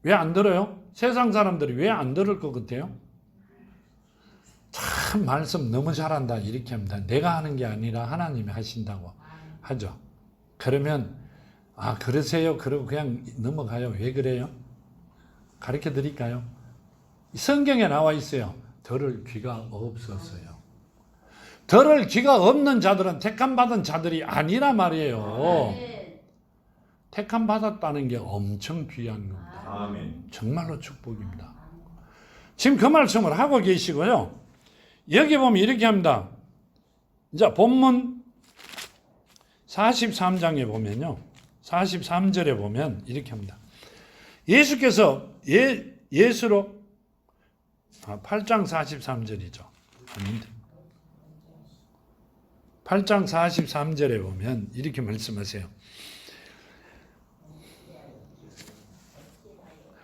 왜 안 들어요? 세상 사람들이 왜 안 들을 것 같아요? 참 말씀 너무 잘한다 이렇게 합니다. 내가 하는 게 아니라 하나님이 하신다고 하죠. 그러면 그러세요. 그러고 그냥 넘어가요. 왜 그래요? 가르쳐 드릴까요? 성경에 나와 있어요. 들을 귀가 없었어요. 들을 귀가 없는 자들은 택함받은 자들이 아니라 말이에요. 택함받았다는 게 엄청 귀한 겁니다. 아멘. 정말로 축복입니다. 지금 그 말씀을 하고 계시고요. 여기 보면 이렇게 합니다. 이제 본문 43장에 보면요. 43절에 보면 이렇게 합니다. 예수께서 예수로 8장 43절이죠. 아닌데. 8장 43절에 보면 이렇게 말씀하세요.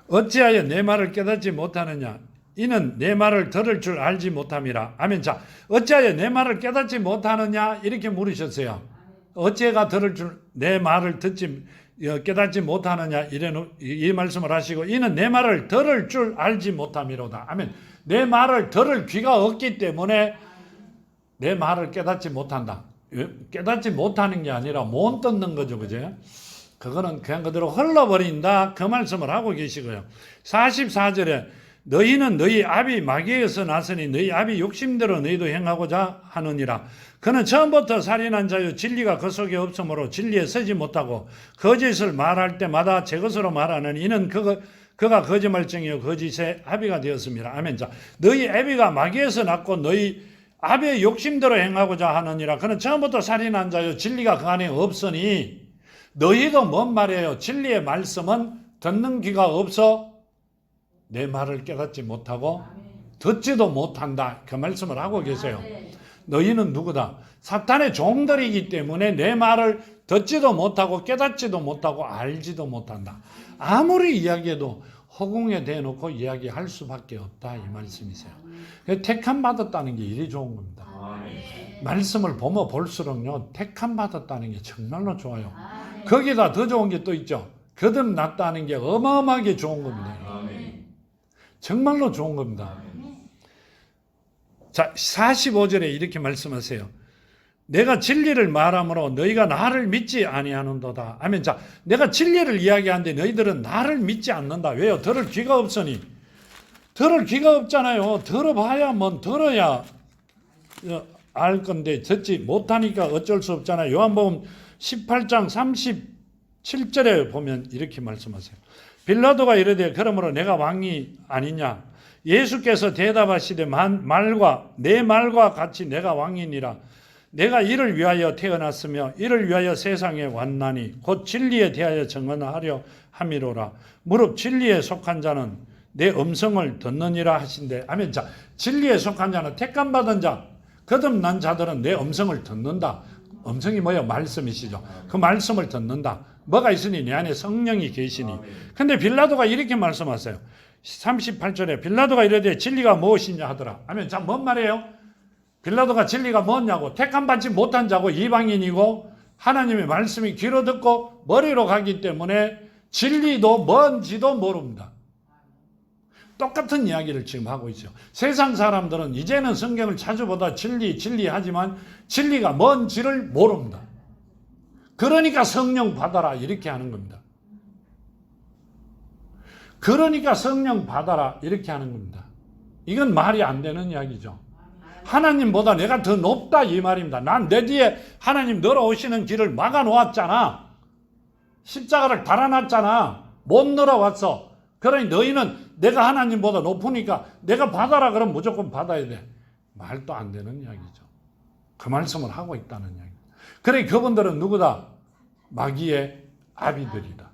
어찌하여 내 말을 깨닫지 못하느냐. 이는 내 말을 들을 줄 알지 못함이라. 아멘. 자, 어찌하여 내 말을 깨닫지 못하느냐 이렇게 물으셨어요. 어찌가 내 말을 깨닫지 못하느냐 이 말씀을 하시고, 이는 내 말을 들을 줄 알지 못함이로다. 아멘. 내 말을 들을 귀가 없기 때문에 내 말을 깨닫지 못한다. 깨닫지 못하는 게 아니라 못 듣는 거죠. 그죠? 그거는 그냥 그대로 흘러버린다. 그 말씀을 하고 계시고요. 44절에 너희는 너희 아비 마귀에서 났으니 너희 아비 욕심대로 너희도 행하고자 하느니라. 그는 처음부터 살인한 자요 진리가 그 속에 없으므로 진리에 서지 못하고 거짓을 말할 때마다 제 것으로 말하는 이는 그가 거짓말쟁이요 거짓의 아비가 되었습니다. 아멘. 자, 너희 아비가 마귀에서 났고 너희 아비의 욕심대로 행하고자 하느니라. 그는 처음부터 살인한 자요 진리가 그 안에 없으니 너희도 뭔 말이에요? 진리의 말씀은 듣는 귀가 없어 내 말을 깨닫지 못하고 듣지도 못한다. 그 말씀을 하고 계세요. 너희는 누구다? 사탄의 종들이기 때문에 내 말을 듣지도 못하고 깨닫지도 못하고 알지도 못한다. 아무리 이야기해도 허공에 대놓고 이야기할 수밖에 없다. 이 말씀이세요. 택함 받았다는 게 이리 좋은 겁니다. 말씀을 보면 볼수록요, 택함 받았다는 게 정말로 좋아요. 거기다 더 좋은 게 또 있죠. 거듭났다는 게 어마어마하게 좋은 겁니다. 정말로 좋은 겁니다. 자, 45절에 이렇게 말씀하세요. 내가 진리를 말함으로 너희가 나를 믿지 아니하는도다. 아멘. 자, 내가 진리를 이야기하는데 너희들은 나를 믿지 않는다. 왜요? 들을 귀가 없으니. 들을 귀가 없잖아요. 들어봐야 들어야 알 건데 듣지 못하니까 어쩔 수 없잖아요. 요한복음 18장 37절에 보면 이렇게 말씀하세요. 빌라도가 이르되 그러므로 내가 왕이 아니냐? 예수께서 대답하시되 내 말과 같이 내가 왕이니라. 내가 이를 위하여 태어났으며 이를 위하여 세상에 왔나니 곧 진리에 대하여 증언하려 함이로라. 무릇 진리에 속한 자는 내 음성을 듣느니라 하신대. 아멘. 자, 진리에 속한 자는 택감받은 자, 거듭난 자들은 내 음성을 듣는다. 음성이 뭐예요? 말씀이시죠. 그 말씀을 듣는다. 뭐가 있으니 내 안에 성령이 계시니. 근데 빌라도가 이렇게 말씀하세요. 38절에 빌라도가 이르되 진리가 무엇이냐 하더라. 아멘. 자, 뭔 말이에요? 빌라도가 진리가 뭐냐고, 택함받지 못한 자고 이방인이고 하나님의 말씀이 귀로 듣고 머리로 가기 때문에 진리도 뭔지도 모릅니다. 똑같은 이야기를 지금 하고 있죠. 세상 사람들은 이제는 성경을 자주 보다 진리하지만 진리가 뭔지를 모릅니다. 그러니까 성령 받아라 이렇게 하는 겁니다. 그러니까 성령 받아라 이렇게 하는 겁니다. 이건 말이 안 되는 이야기죠. 하나님보다 내가 더 높다 이 말입니다. 난 내 뒤에 하나님 늘어오시는 길을 막아놓았잖아. 십자가를 달아놨잖아. 못 늘어왔어. 그러니 너희는 내가 하나님보다 높으니까 내가 받아라 그러면 무조건 받아야 돼. 말도 안 되는 이야기죠. 그 말씀을 하고 있다는 이야기. 그래 그분들은 누구다? 마귀의 아비들이다.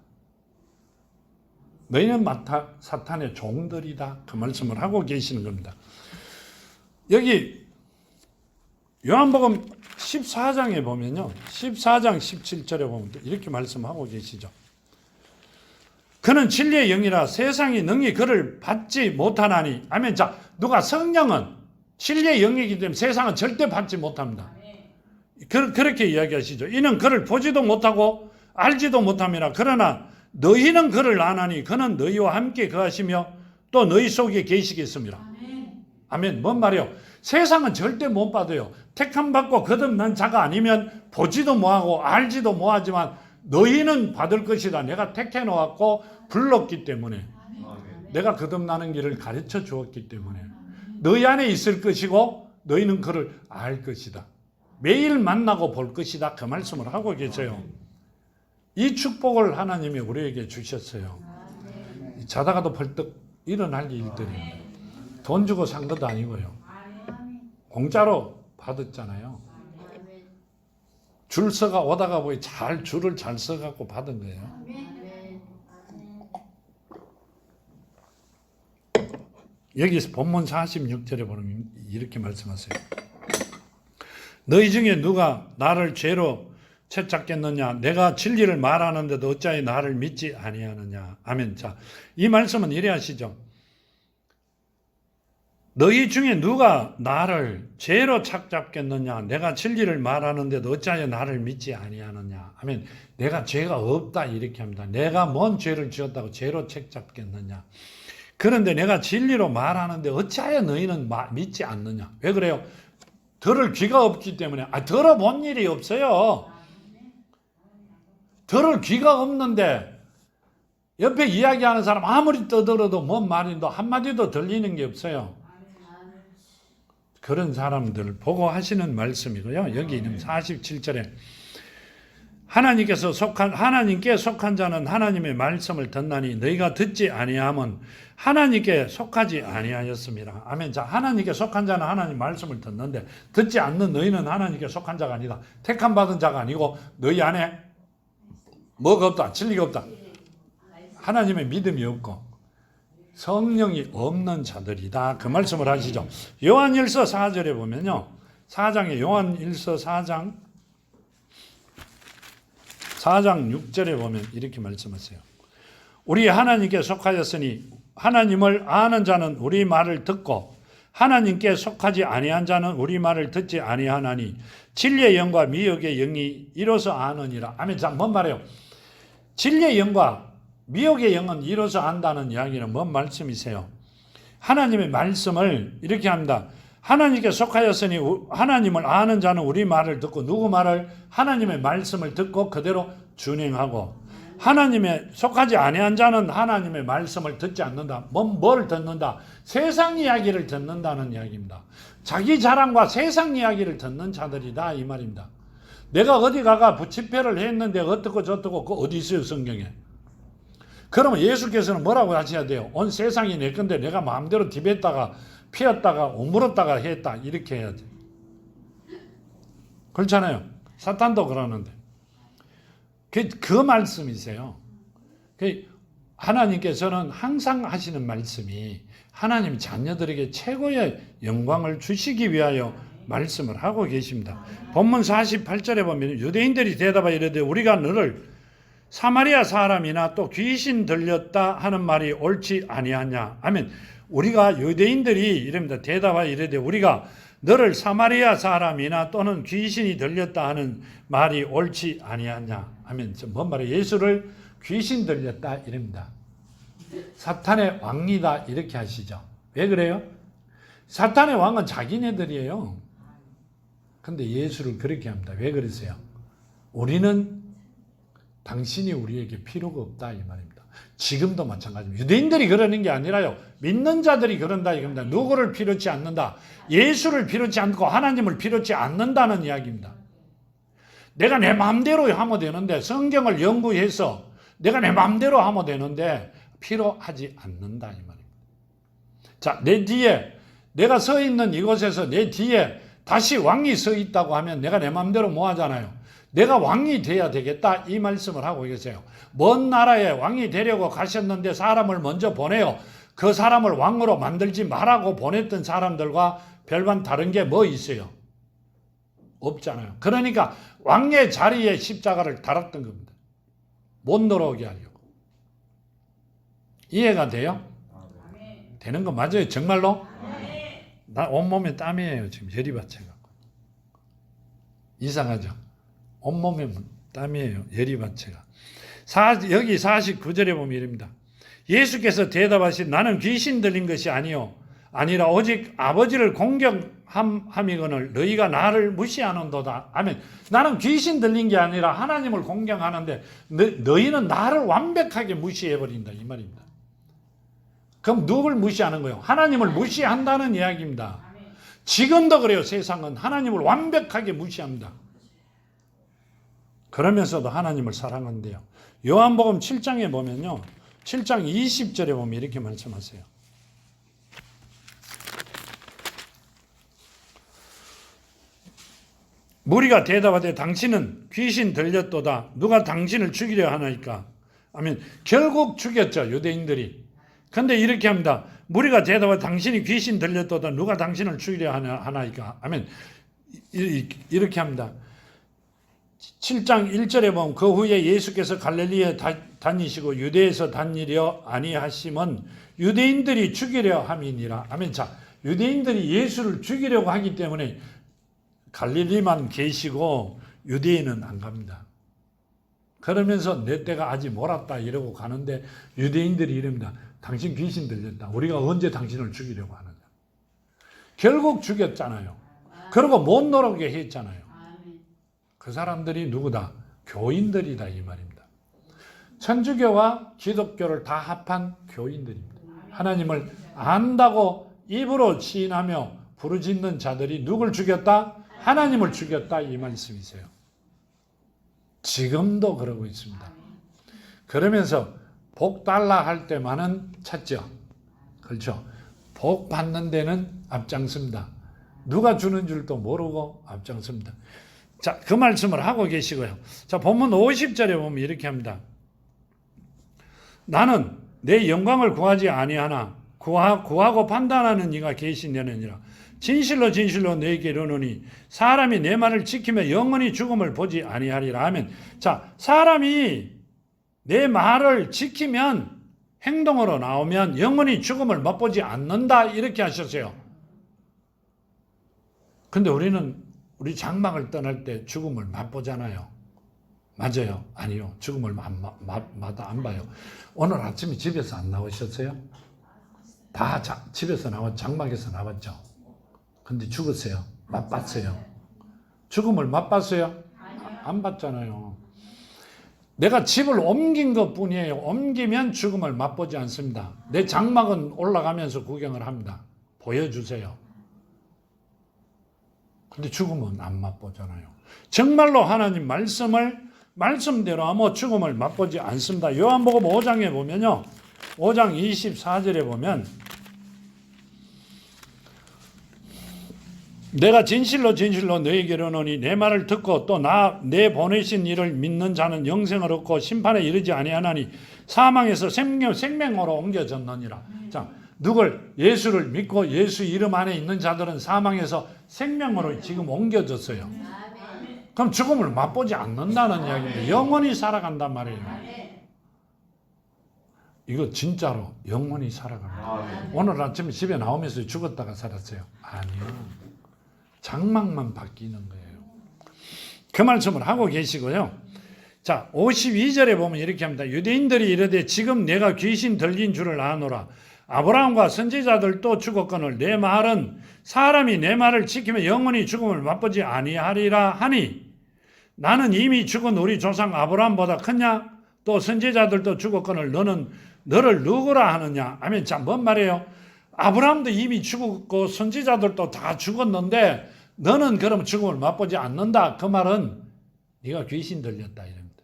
너희는 사탄의 종들이다. 그 말씀을 하고 계시는 겁니다. 여기 요한복음 14장에 보면요. 14장 17절에 보면 이렇게 말씀하고 계시죠. 그는 진리의 영이라 세상이 능히 그를 받지 못하나니. 아멘. 자, 누가 성령은 진리의 영이기 때문에 세상은 절대 받지 못합니다. 그렇게 이야기하시죠. 이는 그를 보지도 못하고 알지도 못함이라. 그러나 너희는 그를 아나니 그는 너희와 함께 거하시며 또 너희 속에 계시겠습니다. 아멘. 뭔 말이에요? 세상은 절대 못 받아요. 택함 받고 거듭난 자가 아니면 보지도 못하고 알지도 못하지만 너희는 받을 것이다. 내가 택해 놓았고 불렀기 때문에, 내가 거듭나는 길을 가르쳐 주었기 때문에 너희 안에 있을 것이고 너희는 그를 알 것이다. 매일 만나고 볼 것이다. 그 말씀을 하고 계세요. 이 축복을 하나님이 우리에게 주셨어요. 자다가도 벌떡 일어날 일들입니다. 돈 주고 산 것도 아니고요. 공짜로 받았잖아요. 줄 서가 오다가 보니 줄을 잘 서갖고 받은 거예요. 여기서 본문 46절에 보면 이렇게 말씀하세요. 너희 중에 누가 나를 죄로 채찍겠느냐? 내가 진리를 말하는데도 어찌하여 나를 믿지 아니하느냐? 아멘. 자, 이 말씀은 이래 하시죠. 너희 중에 누가 나를 죄로 착잡겠느냐? 내가 진리를 말하는데도 어찌하여 나를 믿지 아니하느냐? 하면 내가 죄가 없다 이렇게 합니다. 내가 뭔 죄를 지었다고 죄로 책잡겠느냐? 그런데 내가 진리로 말하는데 어찌하여 너희는 믿지 않느냐? 왜 그래요? 들을 귀가 없기 때문에. 들어본 일이 없어요. 들을 귀가 없는데 옆에 이야기하는 사람 아무리 떠들어도 뭔 말인도 한마디도 들리는 게 없어요. 그런 사람들 보고 하시는 말씀이고요. 여기 있는 47절에 하나님께 속한 자는 하나님의 말씀을 듣나니 너희가 듣지 아니함은 하나님께 속하지 아니하였습니다. 아멘. 자, 하나님께 속한 자는 하나님 말씀을 듣는데 듣지 않는 너희는 하나님께 속한 자가 아니다. 택함 받은 자가 아니고 너희 안에 뭐가 없다. 진리가 없다. 하나님의 믿음이 없고 성령이 없는 자들이다. 그 말씀을 하시죠. 요한일서 4절에 보면요. 4장에 요한일서 4장 6절에 보면 이렇게 말씀하세요. 우리 하나님께 속하였으니 하나님을 아는 자는 우리 말을 듣고 하나님께 속하지 아니한 자는 우리 말을 듣지 아니하나니 진리의 영과 미혹의 영이 이로써 아느니라. 아멘. 자, 뭔 말이에요? 진리의 영과 미혹의 영은 이로써 안다는 이야기는 뭔 말씀이세요? 하나님의 말씀을 이렇게 합니다. 하나님께 속하였으니 하나님을 아는 자는 우리 말을 듣고 누구 말을? 하나님의 말씀을 듣고 그대로 준행하고 하나님의 속하지 아니한 자는 하나님의 말씀을 듣지 않는다. 뭘 듣는다? 세상 이야기를 듣는다는 이야기입니다. 자기 자랑과 세상 이야기를 듣는 자들이다 이 말입니다. 내가 어디 가가 부집회를 했는데 어떻고 저떻고 그 어디 있어요 성경에? 그러면 예수께서는 뭐라고 하셔야 돼요? 온 세상이 내 건데 내가 마음대로 디베다가 피었다가 오물었다가 했다 이렇게 해야지. 그렇잖아요. 사탄도 그러는데 그 말씀이세요. 하나님께서는 항상 하시는 말씀이 하나님 자녀들에게 최고의 영광을 주시기 위하여 말씀을 하고 계십니다. 본문 48절에 보면 유대인들이 대답하여 이르되 우리가 너를 사마리아 사람이나 또 귀신 들렸다 하는 말이 옳지 아니하냐 하면 우리가 유대인들이 이럽니다. 대답하여 이르되 우리가 너를 사마리아 사람이나 또는 귀신이 들렸다 하는 말이 옳지 아니하냐 하면 뭔 말이에요? 예수를 귀신 들렸다 이럽니다. 사탄의 왕이다 이렇게 하시죠. 왜 그래요? 사탄의 왕은 자기네들이에요. 근데 예수를 그렇게 합니다. 왜 그러세요? 우리는 당신이 우리에게 필요가 없다 이 말입니다. 지금도 마찬가지입니다. 유대인들이 그러는 게 아니라요. 믿는 자들이 그런다 이겁니다. 누구를 필요치 않는다. 예수를 필요치 않고 하나님을 필요치 않는다는 이야기입니다. 내가 내 마음대로 하면 되는데 성경을 연구해서 내가 내 마음대로 하면 되는데 필요하지 않는다 이 말입니다. 자, 내 뒤에 내가 서 있는 이곳에서 내 뒤에 다시 왕이 서 있다고 하면 내가 내 마음대로 뭐 하잖아요. 내가 왕이 돼야 되겠다 이 말씀을 하고 계세요. 먼 나라에 왕이 되려고 가셨는데 사람을 먼저 보내요. 그 사람을 왕으로 만들지 말라고 보냈던 사람들과 별반 다른 게 뭐 있어요? 없잖아요. 그러니까 왕의 자리에 십자가를 달았던 겁니다. 못 들어오게 하려고. 이해가 돼요? 되는 거 맞아요? 정말로? 나 온몸에 땀이에요. 지금 열이 받쳐갖고. 이상하죠? 온몸에 땀이에요. 열이 받쳐가. 여기 49절에 보면 이릅니다. 예수께서 대답하신 나는 귀신 들린 것이 아니라 오직 아버지를 공경함이거늘 너희가 나를 무시하는도다. 아멘. 나는 귀신 들린 게 아니라 하나님을 공경하는데 너희는 나를 완벽하게 무시해버린다 이 말입니다. 그럼 누굴 무시하는 거예요? 하나님을 무시한다는 이야기입니다. 지금도 그래요. 세상은 하나님을 완벽하게 무시합니다. 그러면서도 하나님을 사랑한대요. 요한복음 7장에 보면요. 7장 20절에 보면 이렇게 말씀하세요. 무리가 대답하되 당신은 귀신 들렸도다. 누가 당신을 죽이려 하나이까? 아멘. 결국 죽였죠. 유대인들이. 근데 이렇게 합니다. 무리가 대답하되 당신이 귀신 들렸도다. 누가 당신을 죽이려 하나이까? 아멘. 이렇게 합니다. 7장 1절에 보면 그 후에 예수께서 갈릴리에 다니시고 유대에서 다니려 아니하심은 유대인들이 죽이려 함이니라. 아멘. 자, 유대인들이 예수를 죽이려고 하기 때문에 갈릴리만 계시고 유대인은 안 갑니다. 그러면서 내 때가 아직 멀었다 이러고 가는데 유대인들이 이럽니다. 당신 귀신 들렸다. 우리가 언제 당신을 죽이려고 하느냐. 결국 죽였잖아요. 그리고 못 놀게 했잖아요. 그 사람들이 누구다? 교인들이다 이 말입니다. 천주교와 기독교를 다 합한 교인들입니다. 하나님을 안다고 입으로 시인하며 부르짖는 자들이 누굴 죽였다? 하나님을 죽였다 이 말씀이세요. 지금도 그러고 있습니다. 그러면서 복 달라 할 때만은 찾죠. 그렇죠. 복 받는 데는 앞장섭니다. 누가 주는 줄도 모르고 앞장섭니다. 자, 그 말씀을 하고 계시고요. 자, 본문 50절에 보면 이렇게 합니다. 나는 내 영광을 구하지 아니하나 구하고 판단하는 이가 계시냐느니라. 진실로 진실로 너에게 이르노니 사람이 내 말을 지키며 영원히 죽음을 보지 아니하리라 하면, 자, 사람이 내 말을 지키면 행동으로 나오면 영원히 죽음을 맛보지 않는다 이렇게 하셨어요. 근데 우리 장막을 떠날 때 죽음을 맛보잖아요. 맞아요? 아니요. 죽음을 안 봐요. 오늘 아침에 집에서 안 나오셨어요? 다 집에서 장막에서 나왔죠. 근데 죽었어요. 맛봤어요. 죽음을 맛봤어요? 안 봤잖아요. 내가 집을 옮긴 것 뿐이에요. 옮기면 죽음을 맛보지 않습니다. 내 장막은 올라가면서 구경을 합니다. 보여주세요. 근데 죽음은 안 맛보잖아요. 정말로 하나님 말씀대로 하면 죽음을 맛보지 않습니다. 요한복음 5장에 보면요. 5장 24절에 보면 내가 진실로 진실로 너에게 이르노니 내 말을 듣고 또 내 보내신 이를 믿는 자는 영생을 얻고 심판에 이르지 아니하나니 사망에서 생명으로 옮겨졌느니라. 자, 예수를 믿고 예수 이름 안에 있는 자들은 사망에서 생명으로 지금 옮겨졌어요. 그럼 죽음을 맛보지 않는다는 이야기입니다. 영원히 살아간단 말이에요. 이거 진짜로 영원히 살아갑니다. 오늘 아침에 집에 나오면서 죽었다가 살았어요? 아니요. 장막만 바뀌는 거예요. 그 말씀을 하고 계시고요. 자, 52절에 보면 이렇게 합니다. 유대인들이 이르되 지금 내가 귀신 들린 줄을 아노라. 아브라함과 선지자들도 죽었거늘 내 말은 사람이 내 말을 지키며 영원히 죽음을 맛보지 아니하리라 하니 나는 이미 죽은 우리 조상 아브라함보다 크냐? 또 선지자들도 죽었거늘 너는 너를 누구라 하느냐? 아멘. 자, 뭔 말이에요? 아브라함도 이미 죽었고 선지자들도 다 죽었는데 너는 그럼 죽음을 맛보지 않는다. 그 말은 네가 귀신 들렸다 이럽니다.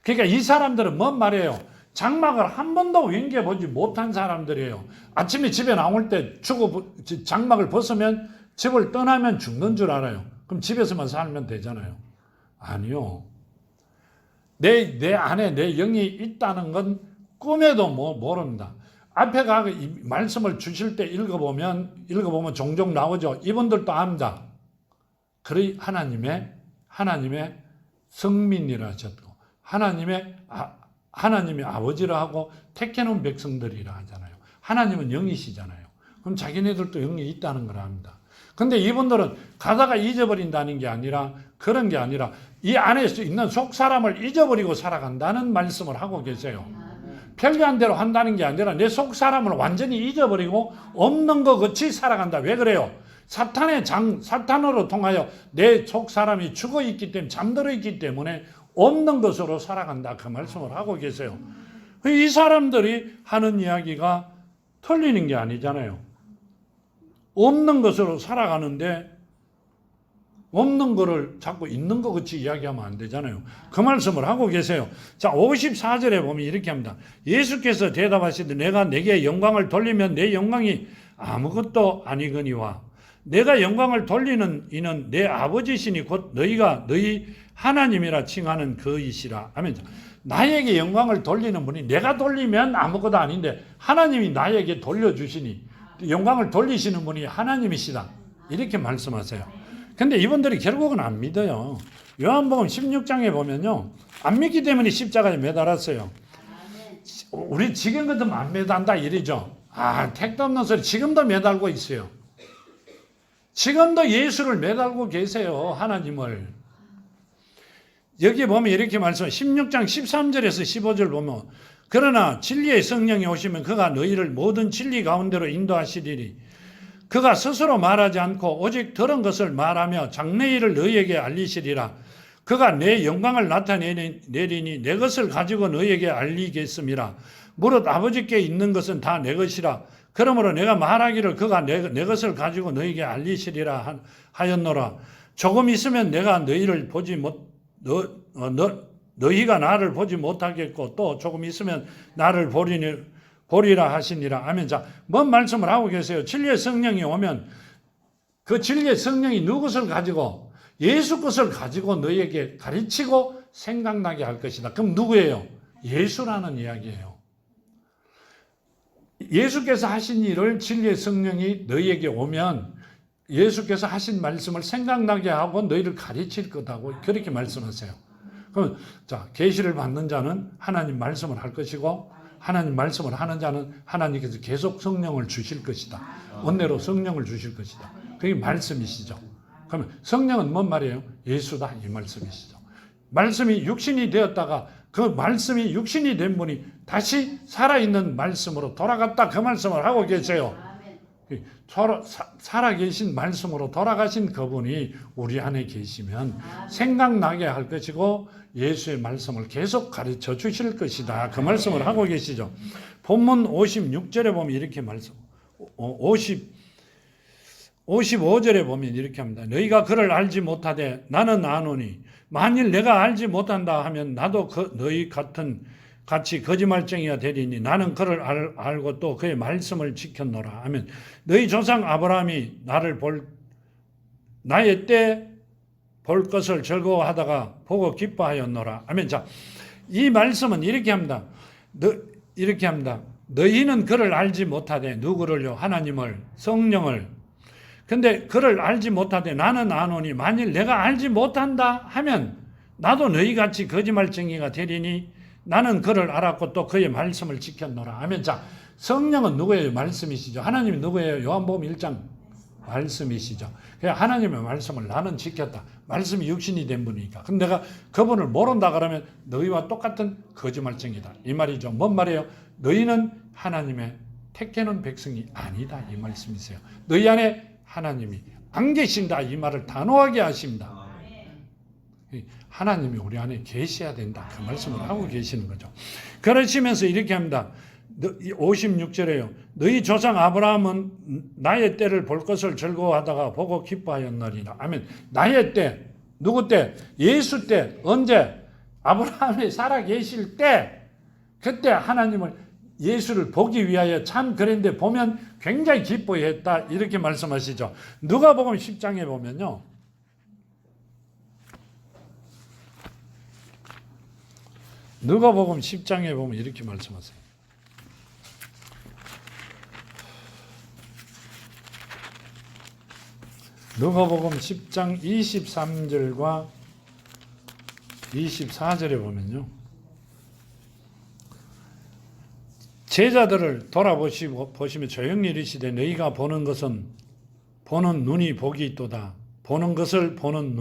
그러니까 이 사람들은 뭔 말이에요? 장막을 한 번도 윙겨보지 못한 사람들이에요. 아침에 집에 나올 때 장막을 벗으면 집을 떠나면 죽는 줄 알아요. 그럼 집에서만 살면 되잖아요. 아니요. 내 안에 내 영이 있다는 건 꿈에도 모릅니다. 앞에 이 말씀을 주실 때 읽어보면 종종 나오죠. 이분들도 압니다. 그리 하나님의 성민이라 하셨고 하나님의 아버지라 하고 택해놓은 백성들이라 하잖아요. 하나님은 영이시잖아요. 그럼 자기네들도 영이 있다는 걸 압니다. 근데 이분들은 가다가 잊어버린다는 게 아니라 그런 게 아니라 이 안에 있는 속 사람을 잊어버리고 살아간다는 말씀을 하고 계세요. 편리한 대로 한다는 게 아니라 내 속 사람을 완전히 잊어버리고 없는 것 같이 살아간다. 왜 그래요? 사탄으로 통하여 내 속 사람이 죽어 있기 때문에 잠들어 있기 때문에 없는 것으로 살아간다. 그 말씀을 하고 계세요. 이 사람들이 하는 이야기가 틀리는 게 아니잖아요. 없는 것으로 살아가는데 없는 거를 자꾸 있는 것 같이 이야기하면 안 되잖아요. 그 말씀을 하고 계세요. 자, 54절에 보면 이렇게 합니다. 예수께서 대답하시되 내가 내게 영광을 돌리면 내 영광이 아무것도 아니거니와 내가 영광을 돌리는 이는 내 아버지시니 곧 너희가 너희 하나님이라 칭하는 그이시라. 아멘. 나에게 영광을 돌리는 분이 내가 돌리면 아무것도 아닌데 하나님이 나에게 돌려주시니 영광을 돌리시는 분이 하나님이시다. 이렇게 말씀하세요. 근데 이분들이 결국은 안 믿어요. 요한복음 16장에 보면요. 안 믿기 때문에 십자가에 매달았어요. 우리 지금 같으면 안 매단다 이러죠. 택도 없는 소리. 지금도 매달고 있어요. 지금도 예수를 매달고 계세요. 하나님을. 여기 보면 이렇게 말씀, 16장 13절에서 15절 보면, 그러나 진리의 성령이 오시면 그가 너희를 모든 진리 가운데로 인도하시리니 그가 스스로 말하지 않고 오직 들은 것을 말하며 장래일을 너희에게 알리시리라. 그가 내 영광을 나타내리니 내 것을 가지고 너희에게 알리겠음이라. 무릇 아버지께 있는 것은 다 내 것이라. 그러므로 내가 말하기를 그가 내 것을 가지고 너희에게 알리시리라 하였노라. 조금 있으면 내가 너희를 너희가 나를 보지 못하겠고 또 조금 있으면 나를 보리라 하시니라. 아멘. 자, 뭔 말씀을 하고 계세요? 진리의 성령이 오면 그 진리의 성령이 누구를 가지고 예수 것을 가지고 너희에게 가르치고 생각나게 할 것이다. 그럼 누구예요? 예수라는 이야기예요. 예수께서 하신 일을 진리의 성령이 너희에게 오면 예수께서 하신 말씀을 생각나게 하고 너희를 가르칠 거다고 그렇게 말씀하세요. 그럼 자, 계시를 받는 자는 하나님 말씀을 할 것이고 하나님 말씀을 하는 자는 하나님께서 계속 성령을 주실 것이다. 원내로 성령을 주실 것이다. 그게 말씀이시죠. 그러면 성령은 뭔 말이에요? 예수다 이 말씀이시죠. 말씀이 육신이 되었다가 그 말씀이 육신이 된 분이 다시 살아있는 말씀으로 돌아갔다 그 말씀을 하고 계세요. 살아계신 말씀으로 돌아가신 그분이 우리 안에 계시면 생각나게 할 것이고 예수의 말씀을 계속 가르쳐 주실 것이다. 그 말씀을 하고 계시죠. 본문 56절에 보면 이렇게 말씀, 55절에 보면 이렇게 합니다. 너희가 그를 알지 못하되 나는 아노니 만일 내가 알지 못한다 하면 나도 너희 같이 거짓말쟁이가 되리니 나는 그를 알고 또 그의 말씀을 지켰노라 하면 너희 조상 아브라함이 나의 때 볼 것을 즐거워하다가 보고 기뻐하였노라. 아멘. 자, 이 말씀은 이렇게 합니다. 너희는 그를 알지 못하되 누구를요? 하나님을, 성령을. 근데 그를 알지 못하되 나는 아노니 만일 내가 알지 못한다 하면 나도 너희같이 거짓말쟁이가 되리니 나는 그를 알았고 또 그의 말씀을 지켰노라. 아멘. 자, 성령은 누구예요? 말씀이시죠. 하나님이 누구예요? 요한복음 1장 말씀이시죠. 그냥 하나님의 말씀을 나는 지켰다. 말씀이 육신이 된 분이니까. 근데 내가 그분을 모른다 그러면 너희와 똑같은 거짓말쟁이다. 이 말이죠. 뭔 말이에요? 너희는 하나님의 택해놓은 백성이 아니다. 이 말씀이세요. 너희 안에 하나님이 안 계신다. 이 말을 단호하게 하십니다. 하나님이 우리 안에 계셔야 된다. 그 말씀을 하고 계시는 거죠. 그러시면서 이렇게 합니다. 56절에요. 너희 조상 아브라함은 나의 때를 볼 것을 즐거워하다가 보고 기뻐하였느니라. 아멘. 나의 때, 누구 때? 예수 때. 언제? 아브라함이 살아 계실 때, 그때 하나님을 예수를 보기 위하여 참 그랬는데 보면 굉장히 기뻐했다. 이렇게 말씀하시죠. 누가복음 10장에 보면요. 누가복음 10장에 보면 이렇게 말씀하세요. 누가복음 10장 23절과 24절에 보면요. 제자들을 보시며 조용히 이르시되 너희가 보는 것은 보는 눈이 복이 있도다. 보는 것을 보는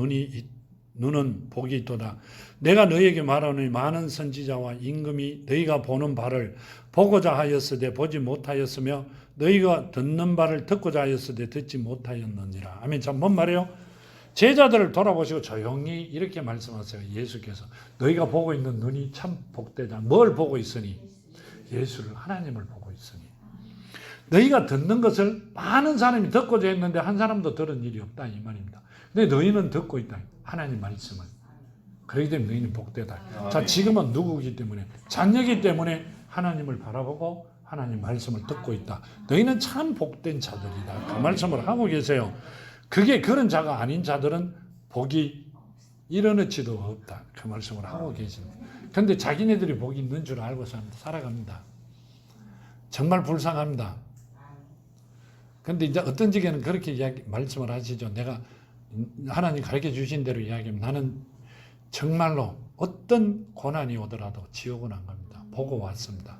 눈은 복이 있도다. 내가 너희에게 말하노니 많은 선지자와 임금이 너희가 보는 바를 보고자 하였으되 보지 못하였으며 너희가 듣는 바를 듣고자 하였으되 듣지 못하였느니라. 아멘. 참 뭔 말이에요? 제자들을 돌아보시고 조용히 이렇게 말씀하세요. 예수께서 너희가 보고 있는 눈이 참 복되다. 뭘 보고 있으니? 예수를, 하나님을 보고 있으니. 너희가 듣는 것을 많은 사람이 듣고자 했는데 한 사람도 들은 일이 없다 이 말입니다. 근데 너희는 듣고 있다. 하나님 말씀을. 그렇기 때문에 너희는 복되다. 자, 지금은 누구이기 때문에? 자녀이기 때문에 하나님을 바라보고 하나님 말씀을 듣고 있다. 너희는 참 복된 자들이다. 그 말씀을 하고 계세요. 그게 그런 자가 아닌 자들은 복이 일어나지도 없다. 그 말씀을 하고 계십니다. 그런데 자기네들이 복이 있는 줄 알고 살아갑니다. 정말 불쌍합니다. 그런데 이제 어떤 지게는 그렇게 말씀을 하시죠. 내가 하나님 가르쳐 주신 대로 이야기하면 나는 정말로 어떤 고난이 오더라도 지옥은 안 갑니다. 보고 왔습니다.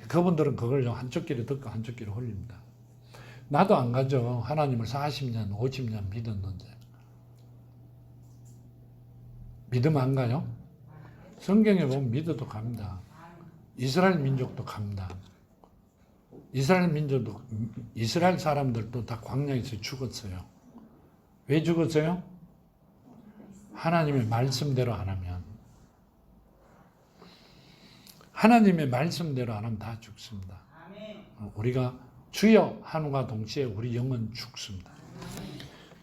그분들은 그걸 한쪽 귀로 듣고 한쪽 귀로 흘립니다. 나도 안 가죠. 하나님을 40년, 50년 믿었는데. 믿으면 안 가요? 성경에 보면 믿어도 갑니다. 이스라엘 민족도 갑니다. 이스라엘 사람들도 다 광야에서 죽었어요. 왜 죽었어요? 하나님의 말씀대로 안 하면. 하나님의 말씀대로 안 하면 다 죽습니다. 우리가 주여 한우가 동시에 우리 영은 죽습니다.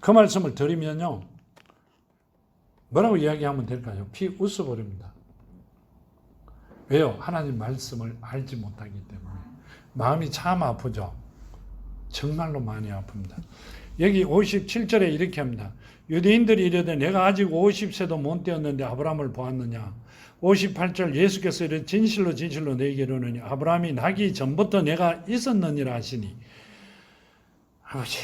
그 말씀을 드리면요. 뭐라고 이야기하면 될까요? 피 웃어버립니다. 왜요? 하나님 말씀을 알지 못하기 때문에. 마음이 참 아프죠. 정말로 많이 아픕니다. 여기 57절에 이렇게 합니다. 유대인들이 이르되 내가 아직 50세도 못 되었는데 아브라함을 보았느냐. 58절 예수께서 이르되 진실로 진실로 너희에게 이르노니 아브라함이 나기 전부터 내가 있었느니라 하시니. 아버지,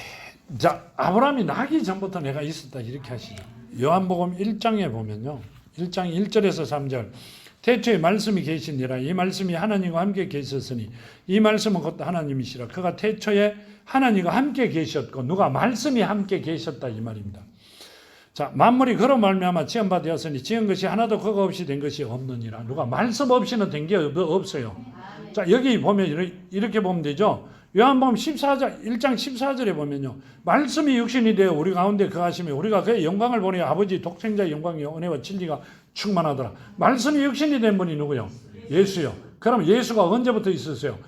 자, 아브라함이 나기 전부터 내가 있었다 이렇게 하시니. 요한복음 1장에 보면요. 1장 1절에서 3절 태초에 말씀이 계시니라. 이 말씀이 하나님과 함께 계셨으니 이 말씀은 곧 하나님이시라. 그가 태초에 하나님과 함께 계셨고 누가 말씀이 함께 계셨다 이 말입니다. 자, 만물이 그로 말미암아 지은 바 되었으니 지은 것이 하나도 그거 없이 된 것이 없느니라. 누가 말씀 없이는 된 게 없어요. 자, 여기 보면 이렇게 보면 되죠. 요한복음 14장 1장 14절에 보면요. 말씀이 육신이 되어 우리 가운데 거하시며 우리가 그의 영광을 보니 아버지 독생자의 영광이 은혜와 진리가 충만하더라. 말씀이 육신이 된 분이 누구요? 예수요. 그럼 예수가 언제부터 있었어요?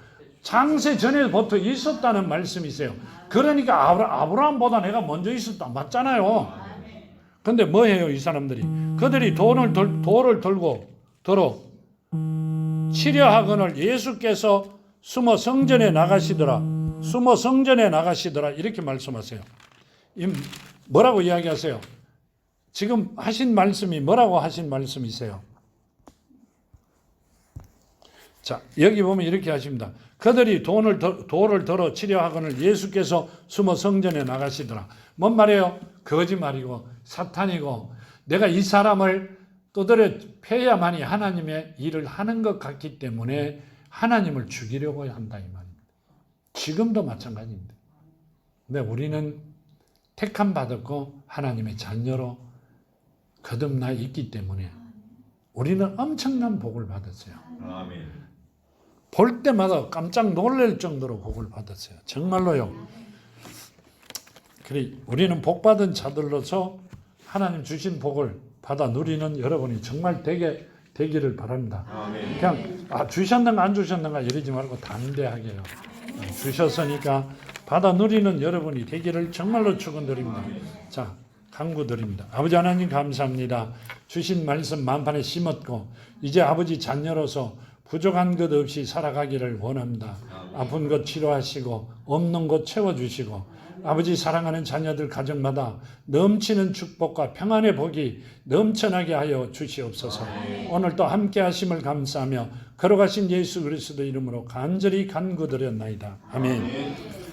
창세 전에부터 있었다는 말씀이세요. 그러니까 아브라함보다 내가 먼저 있었다. 맞잖아요. 근데 뭐 해요, 이 사람들이? 그들이 돌을 들고 치려하거늘 예수께서 숨어 성전에 나가시더라. 이렇게 말씀하세요. 뭐라고 이야기하세요? 지금 하신 말씀이 뭐라고 하신 말씀이세요? 자, 여기 보면 이렇게 하십니다. 그들이 돌을 들어 치려하거늘 예수께서 숨어 성전에 나가시더라. 뭔 말이에요? 거짓말이고 사탄이고 내가 이 사람을 두드려 패야만이 하나님의 일을 하는 것 같기 때문에 하나님을 죽이려고 한다 이 말입니다. 지금도 마찬가지입니다. 근데 우리는 택함 받았고 하나님의 자녀로 거듭나 있기 때문에 우리는 엄청난 복을 받았어요. 아멘. 볼 때마다 깜짝 놀랄 정도로 복을 받았어요. 정말로요. 그래, 우리는 복 받은 자들로서 하나님 주신 복을 받아 누리는 여러분이 정말 되기를 바랍니다. 아멘. 그냥 주셨는가 안 주셨는가 이러지 말고 담대하게요. 주셨으니까 받아 누리는 여러분이 되기를 정말로 축원드립니다. 자, 간구드립니다. 아버지 하나님 감사합니다. 주신 말씀 만판에 심었고 이제 아버지 자녀로서 부족한 것 없이 살아가기를 원합니다. 아픈 것 치료하시고 없는 것 채워주시고 아버지 사랑하는 자녀들 가정마다 넘치는 축복과 평안의 복이 넘쳐나게 하여 주시옵소서. 오늘도 함께 하심을 감사하며 걸어가신 예수 그리스도 이름으로 간절히 간구드렸나이다. 아멘.